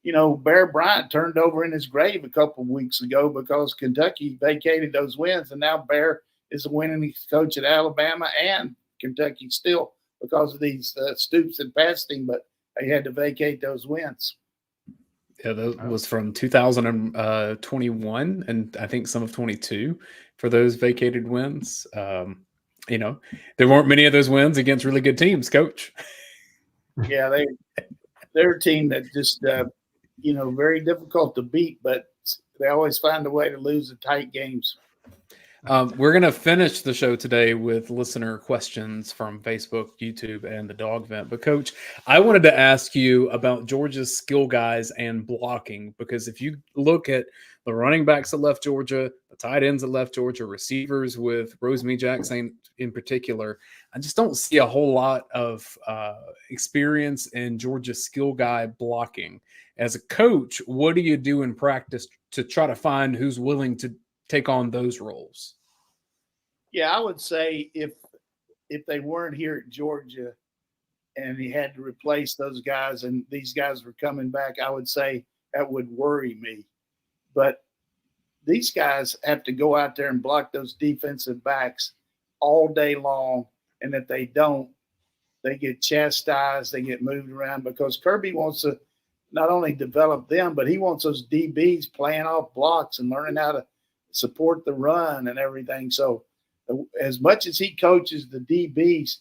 [SPEAKER 2] Bear Bryant turned over in his grave a couple of weeks ago because Kentucky vacated those wins. And now Bear is the winning coach at Alabama and Kentucky still because of these Stoops and passed him, but they had to vacate those wins.
[SPEAKER 3] Yeah, that was from 2021 and I think some of 22 for those vacated wins. There weren't many of those wins against really good teams, Coach.
[SPEAKER 2] Yeah, they're a team that just, very difficult to beat, but they always find a way to lose the tight games.
[SPEAKER 3] We're going to finish the show today with listener questions from Facebook, YouTube, and the dog vent. But, Coach, I wanted to ask you about Georgia's skill guys and blocking, because if you look at the running backs that left Georgia, the tight ends that left Georgia, receivers with Rosemary Jackson in particular, I just don't see a whole lot of experience in Georgia's skill guy blocking. As a coach, what do you do in practice to try to find who's willing to take on those roles?
[SPEAKER 2] Yeah, I would say if they weren't here at Georgia and he had to replace those guys and these guys were coming back, I would say that would worry me. But these guys have to go out there and block those defensive backs all day long. And if they don't, they get chastised, they get moved around because Kirby wants to not only develop them, but he wants those DBs playing off blocks and learning how to support the run and everything. So as much as he coaches the DBs,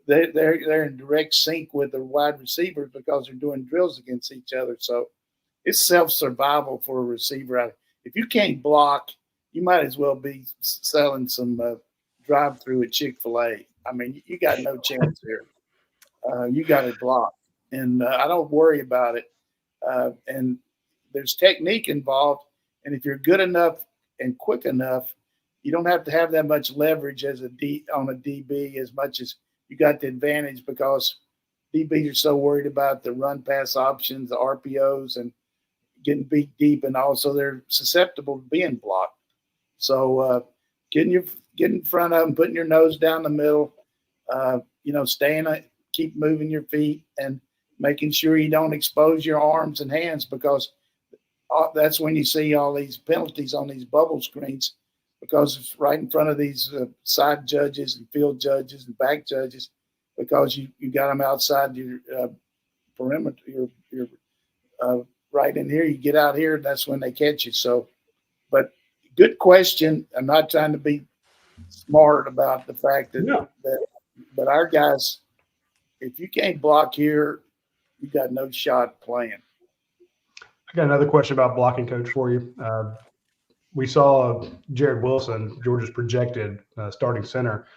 [SPEAKER 2] they're in direct sync with the wide receivers because they're doing drills against each other. So it's self-survival for a receiver. If you can't block, you might as well be selling some drive-through at Chick-fil-A. I mean, you got no chance here. You got to block. And I don't worry about it. And there's technique involved. And if you're good enough and quick enough, you don't have to have that much leverage as on a DB as much as you got the advantage because DBs are so worried about the run pass options, the RPOs, and getting beat deep, and also they're susceptible to being blocked. So getting in front of them, putting your nose down the middle, keep moving your feet and making sure you don't expose your arms and hands because that's when you see all these penalties on these bubble screens because it's right in front of these side judges and field judges and back judges because you got them outside your perimeter, your right in here. You get out here, and that's when they catch you. So, but good question. I'm not trying to be smart about the fact that but our guys, if you can't block here, you got no shot playing.
[SPEAKER 1] I got another question about blocking, Coach, for you. We saw Jared Wilson, Georgia's projected starting center.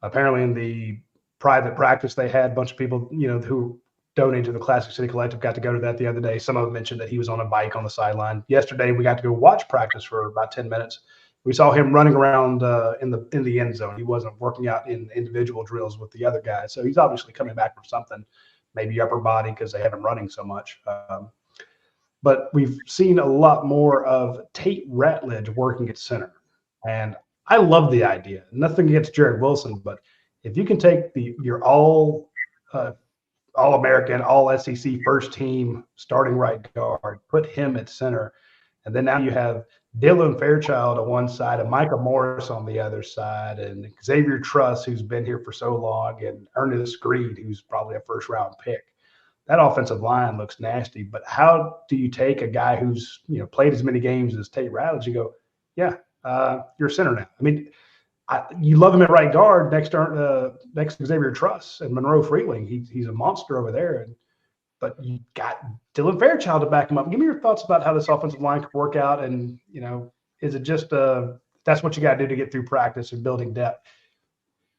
[SPEAKER 1] Apparently, in the private practice they had, a bunch of people, who donated to the Classic City Collective got to go to that the other day. Some of them mentioned that he was on a bike on the sideline. Yesterday, we got to go watch practice for about 10 minutes. We saw him running around in the end zone. He wasn't working out in individual drills with the other guys. So he's obviously coming back from something, maybe upper body because they have him running so much. But we've seen a lot more of Tate Ratledge working at center. And I love the idea. Nothing against Jared Wilson, but if you can take your All-American, All-SEC first team starting right guard, put him at center, and then now you have Dylan Fairchild on one side and Micah Morris on the other side, and Xavier Truss, who's been here for so long, and Ernest Greed, who's probably a first-round pick. That offensive line looks nasty, but how do you take a guy who's played as many games as Tate Ratledge and go, you're a center now? I mean, you love him at right guard next to Xavier Truss and Monroe Freeling. He's a monster over there, but you got Dylan Fairchild to back him up. Give me your thoughts about how this offensive line could work out, and is it just that's what you got to do to get through practice and building depth?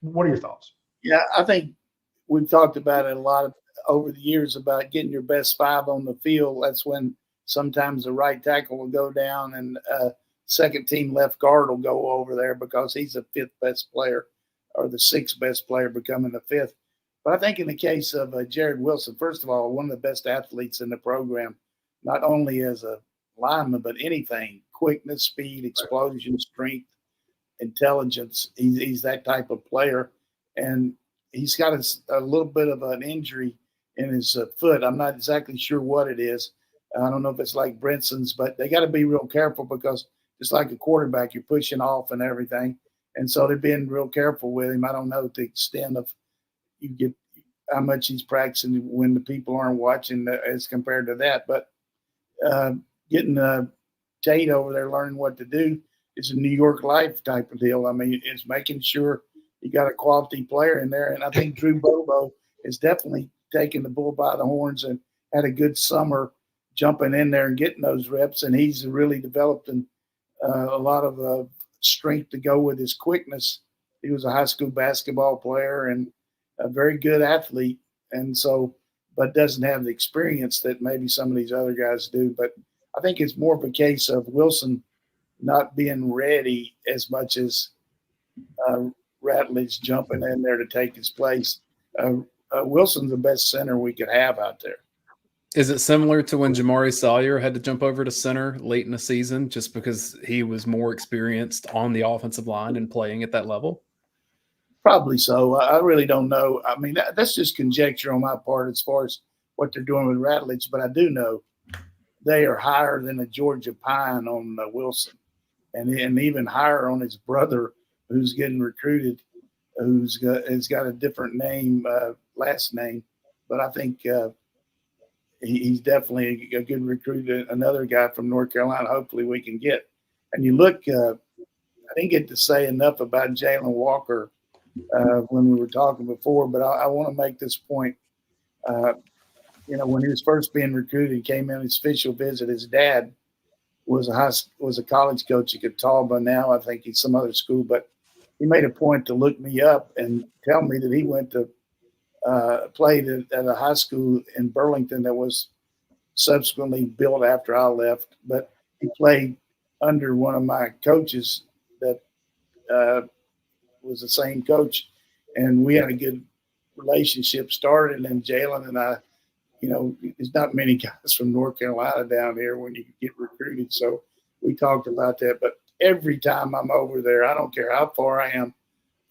[SPEAKER 1] What are your thoughts?
[SPEAKER 2] Yeah, I think we've talked about it a lot over the years about getting your best five on the field. That's when sometimes the right tackle will go down and second team left guard will go over there because he's the fifth best player or the sixth best player becoming the fifth. But I think in the case of Jared Wilson, first of all, one of the best athletes in the program, not only as a lineman, but anything, quickness, speed, explosion, strength, intelligence. He's that type of player. And he's got a little bit of an injury in his foot. I'm not exactly sure what it is. I don't know if it's like Brinson's, but they got to be real careful because just like a quarterback, you're pushing off and everything. And so they're being real careful with him. I don't know the extent of you get how much he's practicing when the people aren't watching as compared to that. But getting Tate over there learning what to do is a New York Life type of deal. I mean, it's making sure you got a quality player in there. And I think Drew Bobo is definitely taking the bull by the horns and had a good summer jumping in there and getting those reps. And he's really developed a lot of strength to go with his quickness. He was a high school basketball player and a very good athlete. And so, but doesn't have the experience that maybe some of these other guys do. But I think it's more of a case of Wilson not being ready as much as Ratledge jumping in there to take his place. Wilson's the best center we could have out there.
[SPEAKER 3] Is it similar to when Jamari Sawyer had to jump over to center late in the season just because he was more experienced on the offensive line and playing at that level?
[SPEAKER 2] Probably so. I really don't know. I mean, that's just conjecture on my part as far as what they're doing with Ratledge, but I do know they are higher than a Georgia Pine on Wilson and even higher on his brother who's getting recruited, has got a different name, last name. But I think he's definitely a good recruit, another guy from North Carolina hopefully we can get. And you look, I didn't get to say enough about Jalen Walker when we were talking before, but I want to make this point. When he was first being recruited, he came in his official visit. His dad was a college coach at Catawba. Now I think he's some other school, but he made a point to look me up and tell me that he went to played at a high school in Burlington that was subsequently built after I left. But he played under one of my coaches that was the same coach, and we had a good relationship started. And Jalen and I, there's not many guys from North Carolina down here when you get recruited. So we talked about that. But every time I'm over there, I don't care how far I am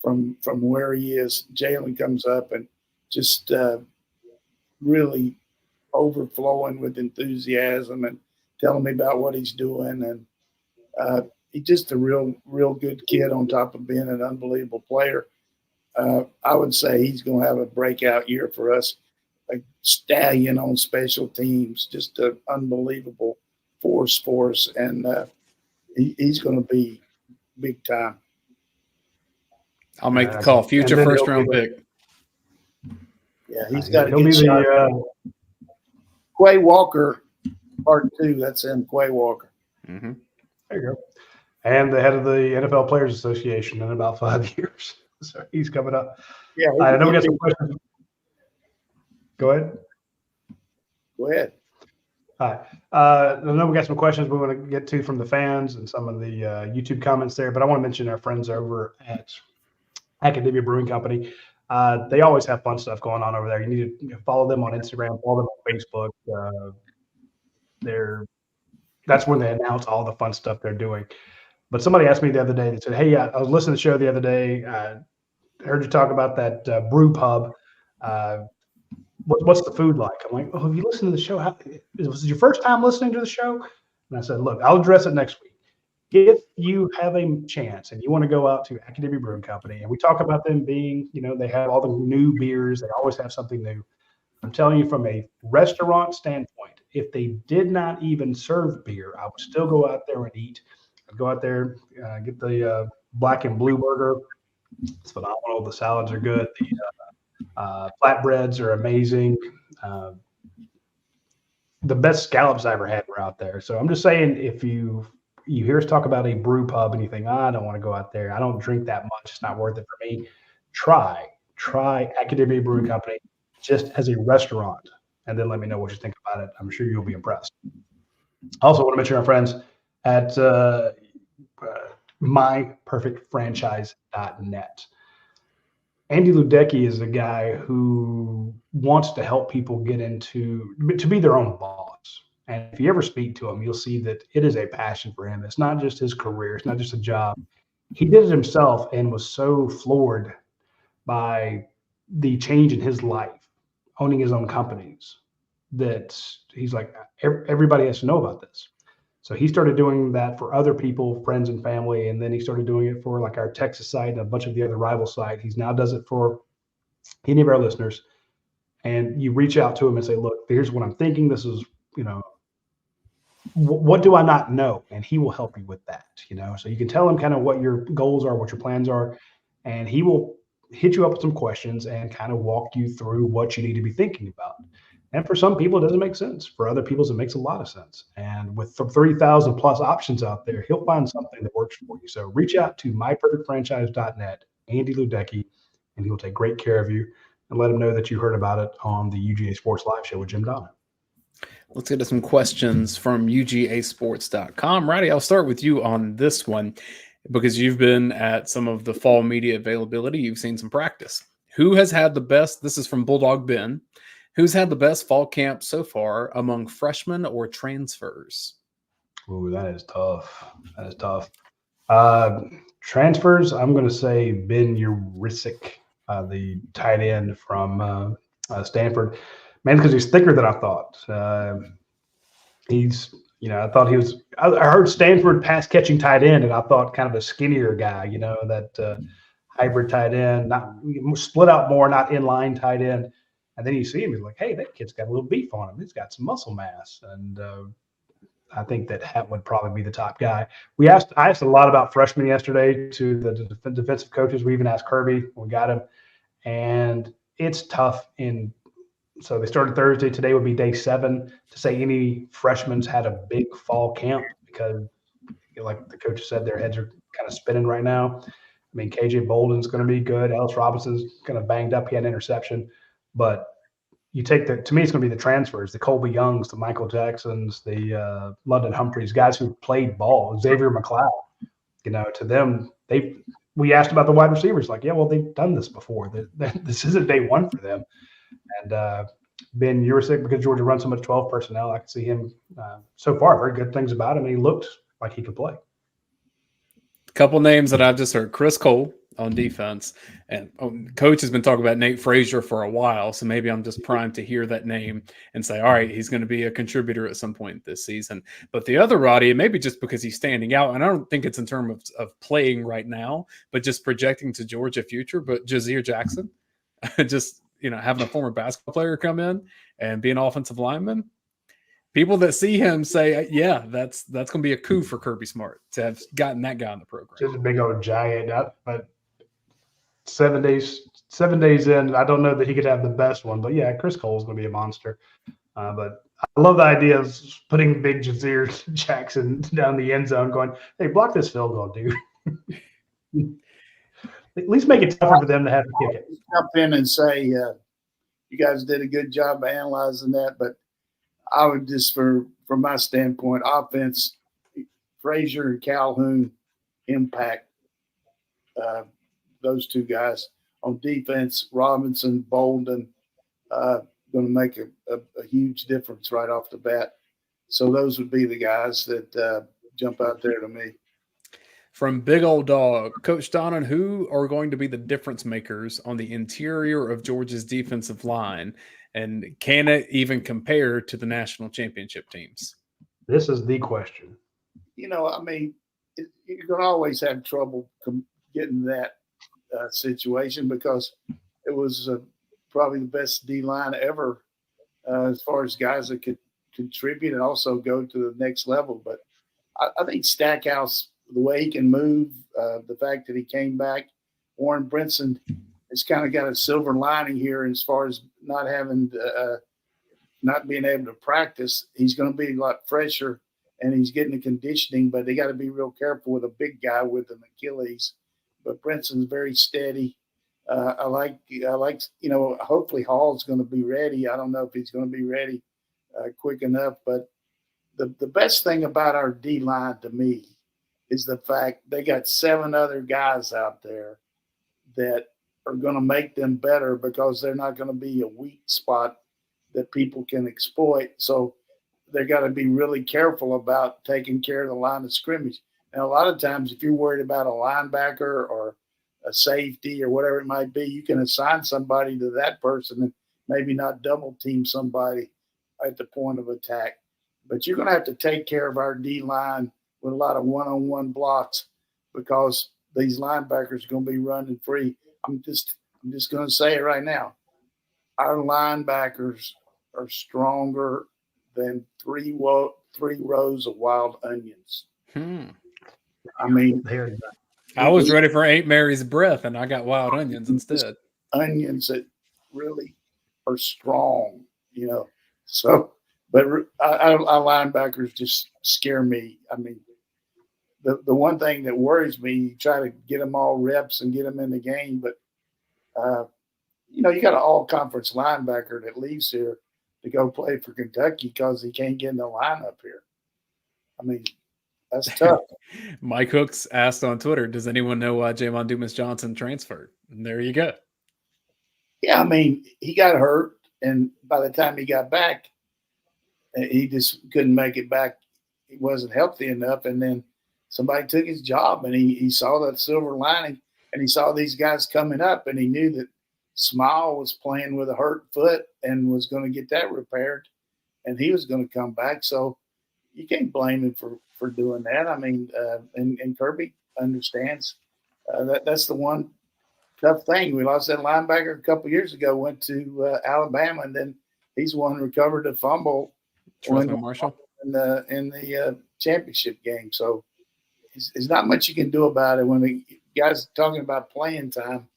[SPEAKER 2] from where he is, Jalen comes up and just really overflowing with enthusiasm and telling me about what he's doing. And he's just a real good kid on top of being an unbelievable player. I would say he's going to have a breakout year for us. A stallion on special teams, just an unbelievable force for us. And he's going to be big time.
[SPEAKER 3] I'll make the call. Future first round pick.
[SPEAKER 2] Yeah, he's got a good shot. Quay Walker, part 2. That's him, Quay Walker.
[SPEAKER 3] Mm-hmm.
[SPEAKER 1] There you go. And the head of the NFL Players Association in about 5 years. So he's coming up.
[SPEAKER 2] Yeah.
[SPEAKER 1] I know we got some questions. Go ahead.
[SPEAKER 2] Go ahead.
[SPEAKER 1] All right. I know we got some questions we want to get to from the fans and some of the YouTube comments there, but I want to mention our friends over at Academia Brewing Company. They always have fun stuff going on over there. You need to follow them on Instagram, follow them on Facebook. That's when they announce all the fun stuff they're doing. But somebody asked me the other day, they said, hey, I was listening to the show the other day. I heard you talk about that brew pub. What's the food like? I'm like, oh, have you listened to the show? Was it your first time listening to the show? And I said, look, I'll address it next week. If you have a chance and you want to go out to Academia Brewing Company, and we talk about them being, they have all the new beers. They always have something new. I'm telling you from a restaurant standpoint, if they did not even serve beer, I would still go out there and eat. I'd go out there, get the black and blue burger. It's phenomenal. The salads are good. The flatbreads are amazing. The best scallops I ever had were out there. So I'm just saying, if you hear us talk about a brew pub and you think, I don't want to go out there, I don't drink that much, it's not worth it for me, try Academia Brewing Company. just as a restaurant, and then let me know what you think about it. I'm sure you'll be impressed. Also, want to mention our friends at myperfectfranchise.net. Andy Ludecki is a guy who wants to help people get to be their own boss. And if you ever speak to him, you'll see that it is a passion for him. It's not just his career. It's not just a job. He did it himself and was so floored by the change in his life, owning his own companies, that he's like, everybody has to know about this. So he started doing that for other people, friends and family, and then he started doing it for like our Texas site and a bunch of the other rival sites. He's now does it for any of our listeners. And you reach out to him and say, look, here's what I'm thinking. This is, what do I not know? And he will help you with that, So you can tell him kind of what your goals are, what your plans are, and he will hit you up with some questions and kind of walk you through what you need to be thinking about. And for some people, it doesn't make sense. For other people, it makes a lot of sense. And with 3,000 plus options out there, he'll find something that works for you. So reach out to myperfectfranchise.net, Andy Ludecki, and he'll take great care of you, and let him know that you heard about it on the UGA Sports Live Show with Jim Donovan.
[SPEAKER 3] Let's get to some questions from UGAsports.com. Roddy, I'll start with you on this one because you've been at some of the fall media availability. You've seen some practice. Who has had the best? This is from Bulldog Ben. Who's had the best fall camp so far among freshmen or transfers?
[SPEAKER 1] Ooh, that is tough. That is tough. Transfers, I'm going to say Ben Urisic, the tight end from Stanford. Man, because he's thicker than I thought. I thought he was – I heard Stanford pass-catching tight end, and I thought kind of a skinnier guy, that hybrid tight end, not split out more, not in-line tight end. And then you see him, he's like, hey, that kid's got a little beef on him. He's got some muscle mass. And I think that would probably be the top guy. I asked a lot about freshmen yesterday to the defensive coaches. We even asked Kirby. We got him. And it's tough so they started Thursday. Today would be day 7 to say any freshmen had a big fall camp because, like the coaches said, their heads are kind of spinning right now. I mean, KJ Bolden's going to be good. Ellis Robinson's kind of banged up. He had an interception. But you take to me, it's going to be the transfers, the Colby Youngs, the Michael Jacksons, the London Humphreys, guys who played ball, Xavier McLeod. To them, we asked about the wide receivers. Like, yeah, well, they've done this before. This isn't day 1 for them. And Ben Urisic, because Georgia runs so much 12 personnel, I can see him so far very good things about him. And he looked like he could play.
[SPEAKER 3] A couple names that I've just heard: Chris Cole on defense, and coach has been talking about Nate Frazier for a while, so maybe I'm just primed to hear that name and say, all right, he's going to be a contributor at some point this season. But the other Roddy, maybe just because he's standing out, and I don't think it's in terms of playing right now, but just projecting to Georgia future, but Jazir Jackson, just having a former basketball player come in and be an offensive lineman. People that see him say, yeah, that's going to be a coup for Kirby Smart to have gotten that guy in the program.
[SPEAKER 1] Just a big old giant. But 7 days in, I don't know that he could have the best one. But, yeah, Chris Cole's going to be a monster. But I love the idea of putting big Jazir Jackson down the end zone going, hey, block this field goal, dude. At least make it tougher for them to have to kick it.
[SPEAKER 2] Jump in and say, you guys did a good job analyzing that, but I would just, from my standpoint, offense, Frazier and Calhoun impact those two guys. On defense, Robinson, Bolden, going to make a huge difference right off the bat. So those would be the guys that jump out there to me.
[SPEAKER 3] From Big Old Dog, Coach Donnan, who are going to be the difference makers on the interior of Georgia's defensive line? And can it even compare to the national championship teams?
[SPEAKER 1] This is the question.
[SPEAKER 2] You're going to always have trouble getting that situation because it was probably the best D-line ever as far as guys that could contribute and also go to the next level. But I think Stackhouse, the way he can move, the fact that he came back, Warren Brinson has kind of got a silver lining here as far as not being able to practice. He's going to be a lot fresher, and he's getting the conditioning, but they got to be real careful with a big guy with an Achilles. But Brinson's very steady. I like, hopefully Hall's going to be ready. I don't know if he's going to be ready quick enough, but the best thing about our D line to me is the fact they got 7 other guys out there that are going to make them better because they're not going to be a weak spot that people can exploit. So they got to be really careful about taking care of the line of scrimmage. And a lot of times, if you're worried about a linebacker or a safety or whatever it might be, you can assign somebody to that person and maybe not double team somebody at the point of attack. But you're going to have to take care of our D line with a lot of one-on-one blocks because these linebackers are going to be running free. I'm just going to say it right now. Our linebackers are stronger than three rows of wild onions. I mean,
[SPEAKER 3] I was ready for Aunt Mary's breath, and I got wild onions instead.
[SPEAKER 2] Onions that really are strong, So, but our linebackers just scare me. I mean, the one thing that worries me, you try to get them all reps and get them in the game, but you got an all-conference linebacker that leaves here to go play for Kentucky because he can't get in the lineup here. I mean, that's tough.
[SPEAKER 3] Mike Hooks asked on Twitter, does anyone know why Jamon Dumas-Johnson transferred? And there you go.
[SPEAKER 2] Yeah, I mean, he got hurt, and by the time he got back, he just couldn't make it back. He wasn't healthy enough, and then somebody took his job, and he saw that silver lining, and he saw these guys coming up, and he knew that Smile was playing with a hurt foot and was going to get that repaired, and he was going to come back. So you can't blame him for doing that. I mean, and Kirby understands that's the one tough thing. We lost that linebacker a couple years ago, went to Alabama, and then he's the one who recovered a fumble
[SPEAKER 3] Marshall
[SPEAKER 2] in the championship game. So there's not much you can do about it when the guys talking about playing time.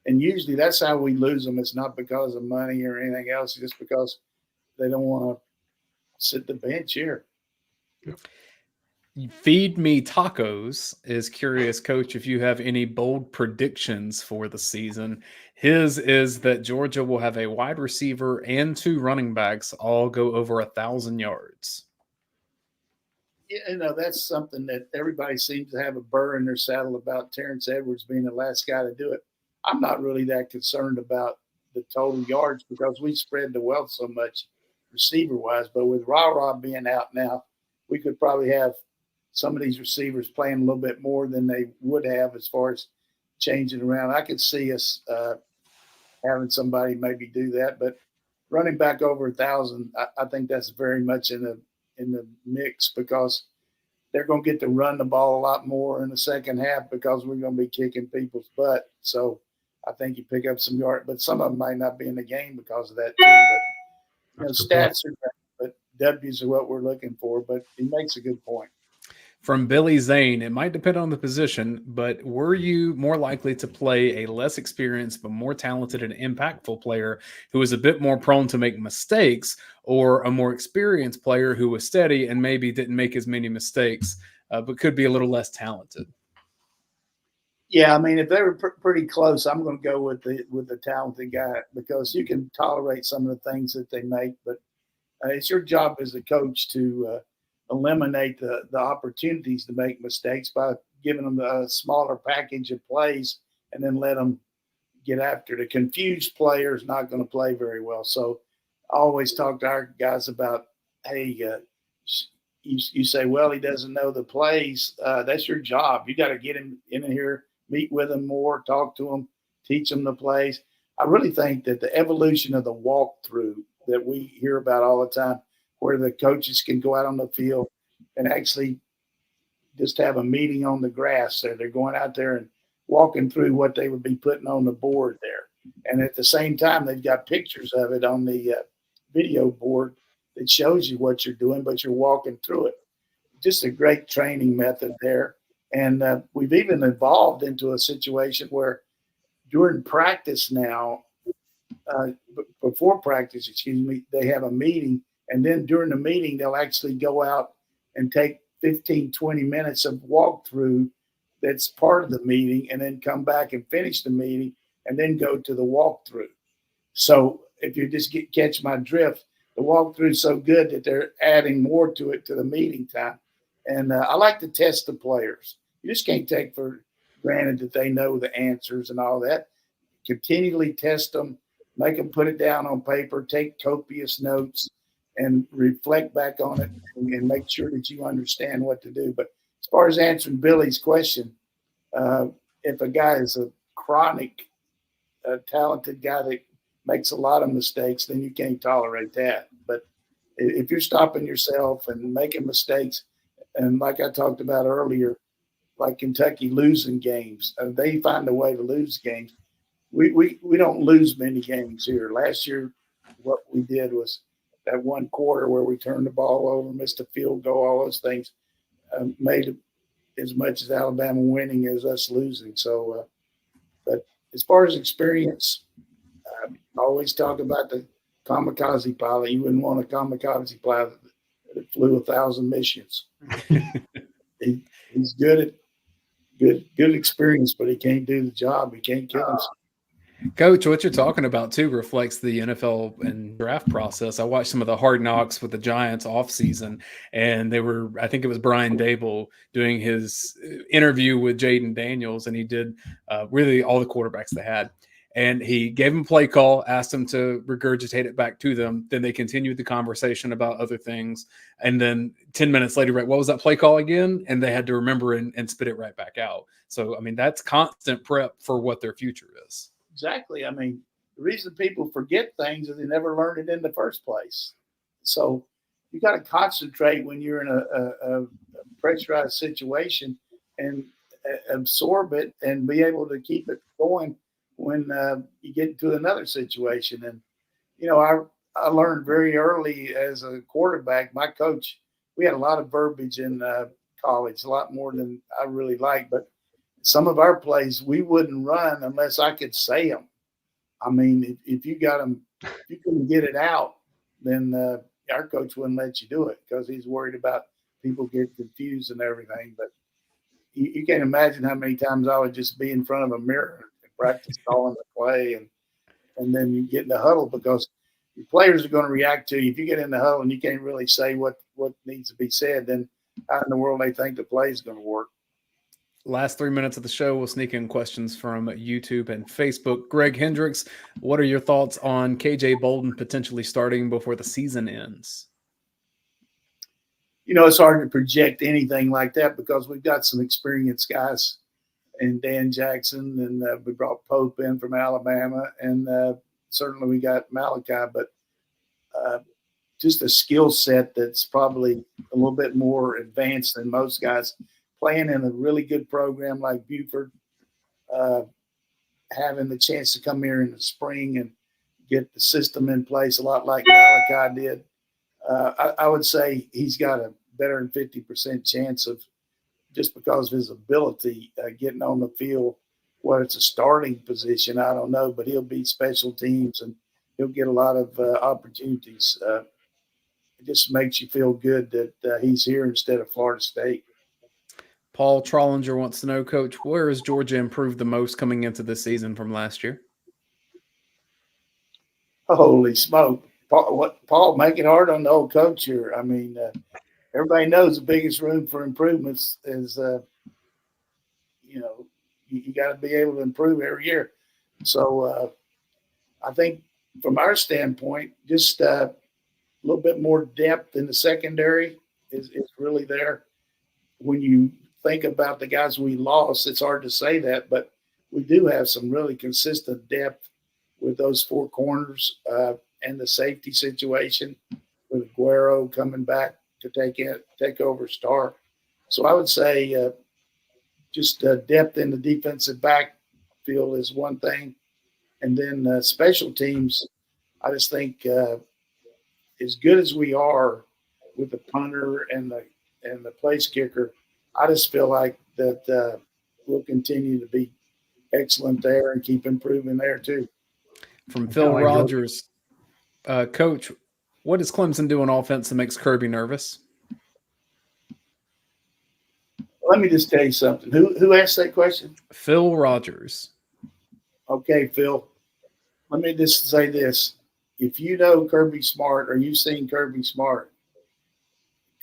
[SPEAKER 2] And usually that's how we lose them. It's not because of money or anything else. It's just because they don't want to sit the bench here.
[SPEAKER 3] Feed Me Tacos is curious, Coach, if you have any bold predictions for the season. His is that Georgia will have a wide receiver and 2 running backs all go over 1,000 yards.
[SPEAKER 2] Yeah, that's something that everybody seems to have a burr in their saddle about Terrence Edwards being the last guy to do it. I'm not really that concerned about the total yards because we spread the wealth so much receiver-wise. But with Ra being out now, we could probably have some of these receivers playing a little bit more than they would have as far as changing around. I could see us having somebody maybe do that. But running back over 1,000, I think that's very much in the mix because they're going to get to run the ball a lot more in the second half because we're going to be kicking people's butt. So I think you pick up some yards, but some of them might not be in the game because of that too. But stats are great, but W's are what we're looking for. But he makes a good point.
[SPEAKER 3] From Billy Zane, it might depend on the position, but were you more likely to play a less experienced but more talented and impactful player who was a bit more prone to make mistakes, or a more experienced player who was steady and maybe didn't make as many mistakes, but could be a little less talented?
[SPEAKER 2] Yeah, I mean, if they were pretty close, I'm going to go with the talented guy because you can tolerate some of the things that they make, but it's your job as a coach to eliminate the opportunities to make mistakes by giving them a smaller package of plays and then let them get after it. A confused player is not going to play very well. So I always talk to our guys about, hey, you say, well, he doesn't know the plays. That's your job. You got to get him in here, meet with him more, talk to him, teach him the plays. I really think that the evolution of the walkthrough that we hear about all the time, where the coaches can go out on the field and actually just have a meeting on the grass there. They're going out there and walking through what they would be putting on the board there. And at the same time, they've got pictures of it on the video board that shows you what you're doing, but you're walking through it. Just a great training method there. And we've even evolved into a situation where during practice now, before practice, they have a meeting. And then during the meeting, they'll actually go out and take 15, 20 minutes of walkthrough that's part of the meeting and then come back and finish the meeting and then go to the walkthrough. So if you just catch my drift, the walkthrough is so good that they're adding more to it to the meeting time. And I like to test the players. You just can't take for granted that they know the answers and all that. Continually test them, make them put it down on paper, take copious notes, and reflect back on it and make sure that you understand what to do. But as far as answering Billy's question, if a guy is a chronic, talented guy that makes a lot of mistakes, then you can't tolerate that. But if you're stopping yourself and making mistakes, and like I talked about earlier, like Kentucky losing games, they find a way to lose games. We don't lose many games here. Last year, what we did was that one quarter where we turned the ball over, missed a field goal, all those things made as much as Alabama winning as us losing. So, but as far as experience, I always talk about the kamikaze pilot. You wouldn't want a kamikaze pilot that flew 1,000 missions. He's good at good experience, but he can't do the job. He can't kill himself.
[SPEAKER 3] Coach, what you're talking about too reflects the NFL and draft process. I watched some of the Hard Knocks with the Giants off season, and I think it was Brian Dable doing his interview with Jaden Daniels, and he did really all the quarterbacks they had. And he gave him play call, asked him to regurgitate it back to them. Then they continued the conversation about other things. And then 10 minutes later, right, what was that play call again? And they had to remember and spit it right back out. So, I mean, that's constant prep for what their future is.
[SPEAKER 2] Exactly. I mean, the reason people forget things is they never learned it in the first place. So you got to concentrate when you're in a pressurized situation and absorb it and be able to keep it going when you get into another situation. And, you know, I learned very early as a quarterback, my coach, we had a lot of verbiage in college, a lot more than I really liked, but some of our plays we wouldn't run unless I could say them. I mean, if you got them, if you couldn't get it out, then our coach wouldn't let you do it because he's worried about people getting confused and everything. But you can't imagine how many times I would just be in front of a mirror and practice calling the play, and then you get in the huddle because your players are going to react to you. If you get in the huddle and you can't really say what needs to be said, then how in the world they think the play is going to work?
[SPEAKER 3] Last 3 minutes of the show, we'll sneak in questions from YouTube and Facebook. Greg Hendricks, what are your thoughts on KJ Bolden potentially starting before the season ends?
[SPEAKER 2] You know, it's hard to project anything like that because we've got some experienced guys and Dan Jackson, and we brought Pope in from Alabama, and certainly we got Malachi, but just a skill set that's probably a little bit more advanced than most guys. Playing in a really good program like Buford, having the chance to come here in the spring and get the system in place a lot like Malachi did. I would say he's got a better than 50% chance of, just because of his ability, getting on the field. Whether it's a starting position, I don't know, but he'll be special teams and he'll get a lot of opportunities. It just makes you feel good that he's here instead of Florida State.
[SPEAKER 3] Paul Trollinger wants to know, Coach, where has Georgia improved the most coming into this season from last year?
[SPEAKER 2] Holy smoke. Paul, make it hard on the old coach here. I mean, everybody knows the biggest room for improvements is, you know, you got to be able to improve every year. So I think from our standpoint, just a little bit more depth in the secondary is really there. When you think about the guys we lost, it's hard to say that, but we do have some really consistent depth with those four corners and the safety situation with Aguero coming back to take over Star. So I would say just depth in the defensive backfield is one thing. And then special teams, I just think as good as we are with the punter and the place kicker, I just feel like that we'll continue to be excellent there and keep improving there too.
[SPEAKER 3] From Phil Rogers, Coach, what does Clemson do on offense that makes Kirby nervous?
[SPEAKER 2] Let me just tell you something. Who asked that question?
[SPEAKER 3] Phil Rogers.
[SPEAKER 2] Okay, Phil, let me just say this. If you know Kirby Smart or you've seen Kirby Smart,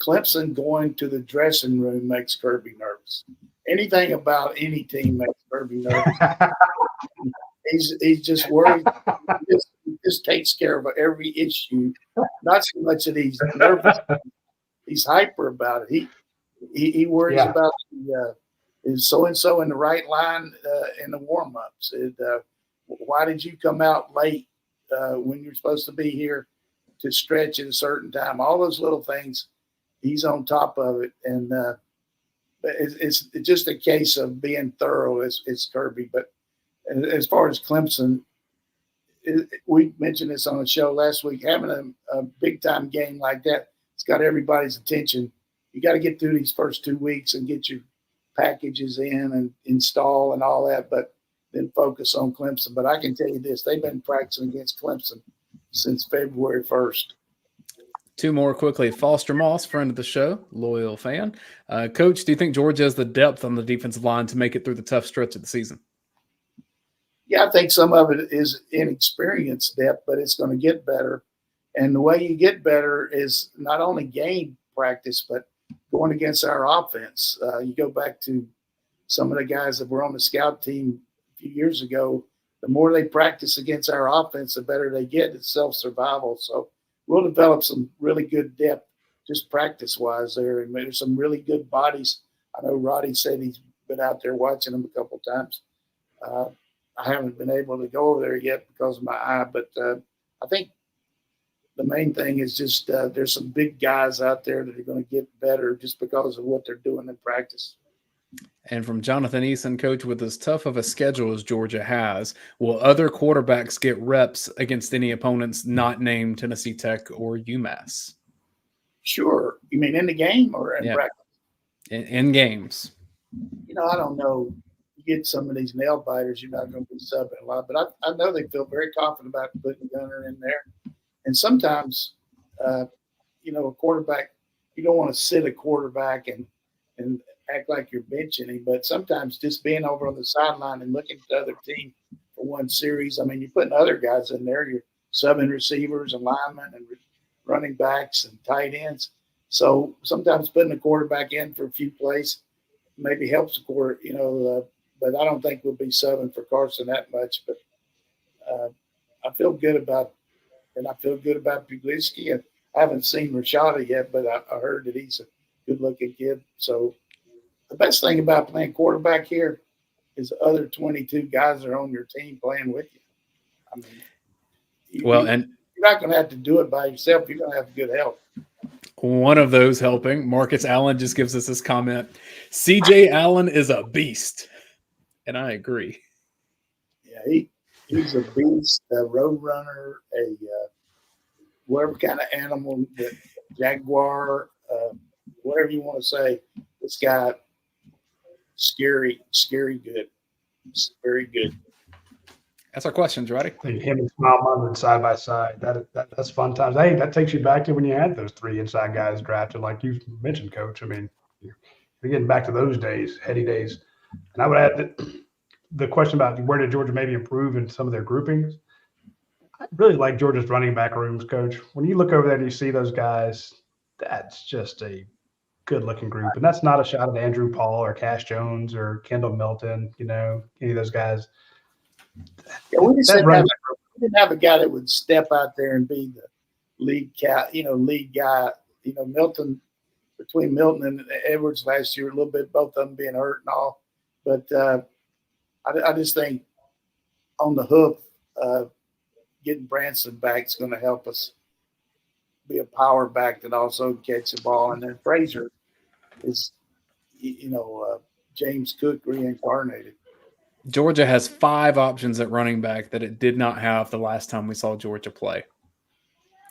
[SPEAKER 2] Clemson going to the dressing room makes Kirby nervous. Anything about any team makes Kirby nervous. He's just worried. He just takes care of every issue. Not so much that he's nervous. He's hyper about it. He worries
[SPEAKER 1] Yeah.
[SPEAKER 2] about is so and so in the right line in the warm ups. Why did you come out late when you're supposed to be here to stretch at a certain time? All those little things, he's on top of it, and it's just a case of being thorough. It's Kirby, but as far as Clemson, we mentioned this on the show last week. Having a big time game like that, it's got everybody's attention. You got to get through these first 2 weeks and get your packages in and install and all that, but then focus on Clemson. But I can tell you this, they've been practicing against Clemson since February 1st.
[SPEAKER 3] Two more quickly. Foster Moss, friend of the show, loyal fan. Coach, do you think Georgia has the depth on the defensive line to make it through the tough stretch of the season?
[SPEAKER 2] Yeah, I think some of it is inexperience depth, but it's going to get better. And the way you get better is not only game practice, but going against our offense. You go back to some of the guys that were on the scout team a few years ago, the more they practice against our offense, the better they get at self-survival. So we'll develop some really good depth just practice-wise there. And there's some really good bodies. I know Roddy said he's been out there watching them a couple of times. I haven't been able to go over there yet because of my eye, but I think the main thing is just there's some big guys out there that are going to get better just because of what they're doing in practice.
[SPEAKER 3] And from Jonathan Eason, Coach, with as tough of a schedule as Georgia has, will other quarterbacks get reps against any opponents not named Tennessee Tech or UMass?
[SPEAKER 2] Sure. You mean in the game or in practice?
[SPEAKER 3] In games.
[SPEAKER 2] I don't know. You get some of these nail biters, you're not going to be subbing a lot. But I know they feel very confident about putting Gunner in there. And sometimes, a quarterback, you don't want to sit a quarterback and act like you're benching him. But sometimes just being over on the sideline and looking at the other team for one series, I mean, you're putting other guys in there. You're subbing receivers and linemen and running backs and tight ends. So sometimes putting a quarterback in for a few plays maybe helps the quarter, but I don't think we'll be subbing for Carson that much. But I feel good about Puglitsky. I haven't seen Rashada yet, but I heard that he's a good-looking kid. So the best thing about playing quarterback here is the other 22 guys are on your team playing with you. I mean, you're not going to have to do it by yourself. You're going to have good help.
[SPEAKER 3] One of those helping, Marcus Allen just gives us this comment. CJ Allen is a beast. And I agree.
[SPEAKER 2] Yeah, he's a beast, a road runner, a whatever kind of animal, the jaguar, whatever you want to say. This guy, scary good. It's very good.
[SPEAKER 3] That's our questions, Roddy.
[SPEAKER 1] Him and Smile Munden side by side. That's fun times. Hey, that takes you back to when you had those three inside guys drafted, like you mentioned, Coach. I mean, you're getting back to those days, heady days. And I would add that the question about where did Georgia maybe improve in some of their groupings. I really like Georgia's running back rooms, Coach. When you look over there and you see those guys, that's just a good-looking group. And that's not a shot at Andrew Paul or Cash Jones or Kendall Milton, any of those guys.
[SPEAKER 2] Yeah, we didn't have a guy that would step out there and be the lead guy. Milton, between Milton and Edwards last year, a little bit, both of them being hurt and all. But I just think on the hoof, getting Branson back is going to help us be a power back that also catch the ball. And then Frazier is, James Cook reincarnated.
[SPEAKER 3] Georgia has 5 options at running back that it did not have the last time we saw Georgia play.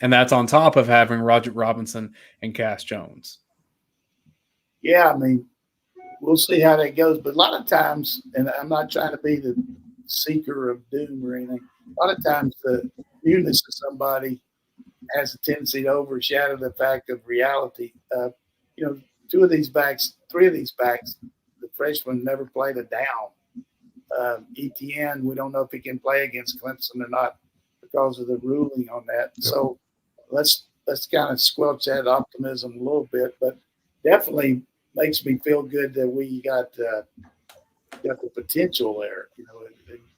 [SPEAKER 3] And that's on top of having Roger Robinson and Cass Jones.
[SPEAKER 2] Yeah, I mean, we'll see how that goes. But a lot of times, and I'm not trying to be the seeker of doom or anything, a lot of times the newness of somebody has a tendency to overshadow the fact of reality. 3 of these backs, the freshmen never played a down. ETN. We don't know if he can play against Clemson or not because of the ruling on that. So let's kind of squelch that optimism a little bit, but definitely makes me feel good that we got the potential there. You know,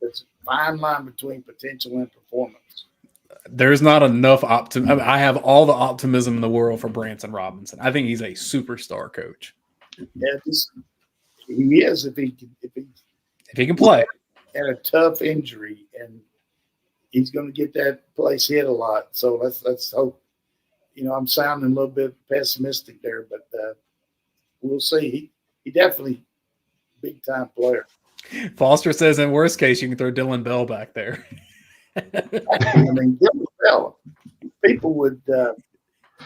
[SPEAKER 2] it's a fine line between potential and performance.
[SPEAKER 3] There's not enough optimism. I have all the optimism in the world for Branson Robinson. I think he's a superstar coach.
[SPEAKER 2] Yeah, he is if he
[SPEAKER 3] can play.
[SPEAKER 2] Had a tough injury, and he's going to get that place hit a lot. So let's hope. You know, I'm sounding a little bit pessimistic there, but we'll see. He definitely big time player.
[SPEAKER 3] Foster says, in worst case, you can throw Dylan Bell back there.
[SPEAKER 2] I mean, Dylan Bell. People would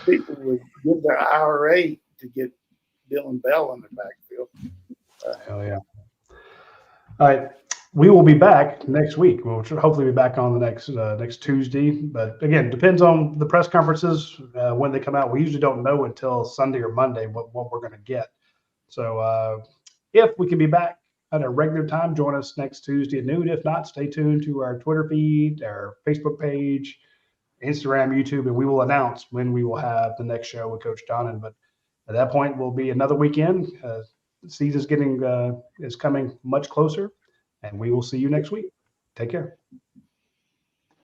[SPEAKER 2] give their IRA to get Dylan Bell in the backfield.
[SPEAKER 1] Hell yeah! All right, we will be back next week. We'll hopefully be back on the next Tuesday. But again, depends on the press conferences when they come out. We usually don't know until Sunday or Monday what we're going to get. So if we can be back at a regular time, join us next Tuesday at noon. If not, stay tuned to our Twitter feed, our Facebook page, Instagram, YouTube, and we will announce when we will have the next show with Coach Donnan. But at that point, will be another weekend. The season's is coming much closer, and we will see you next week. Take care.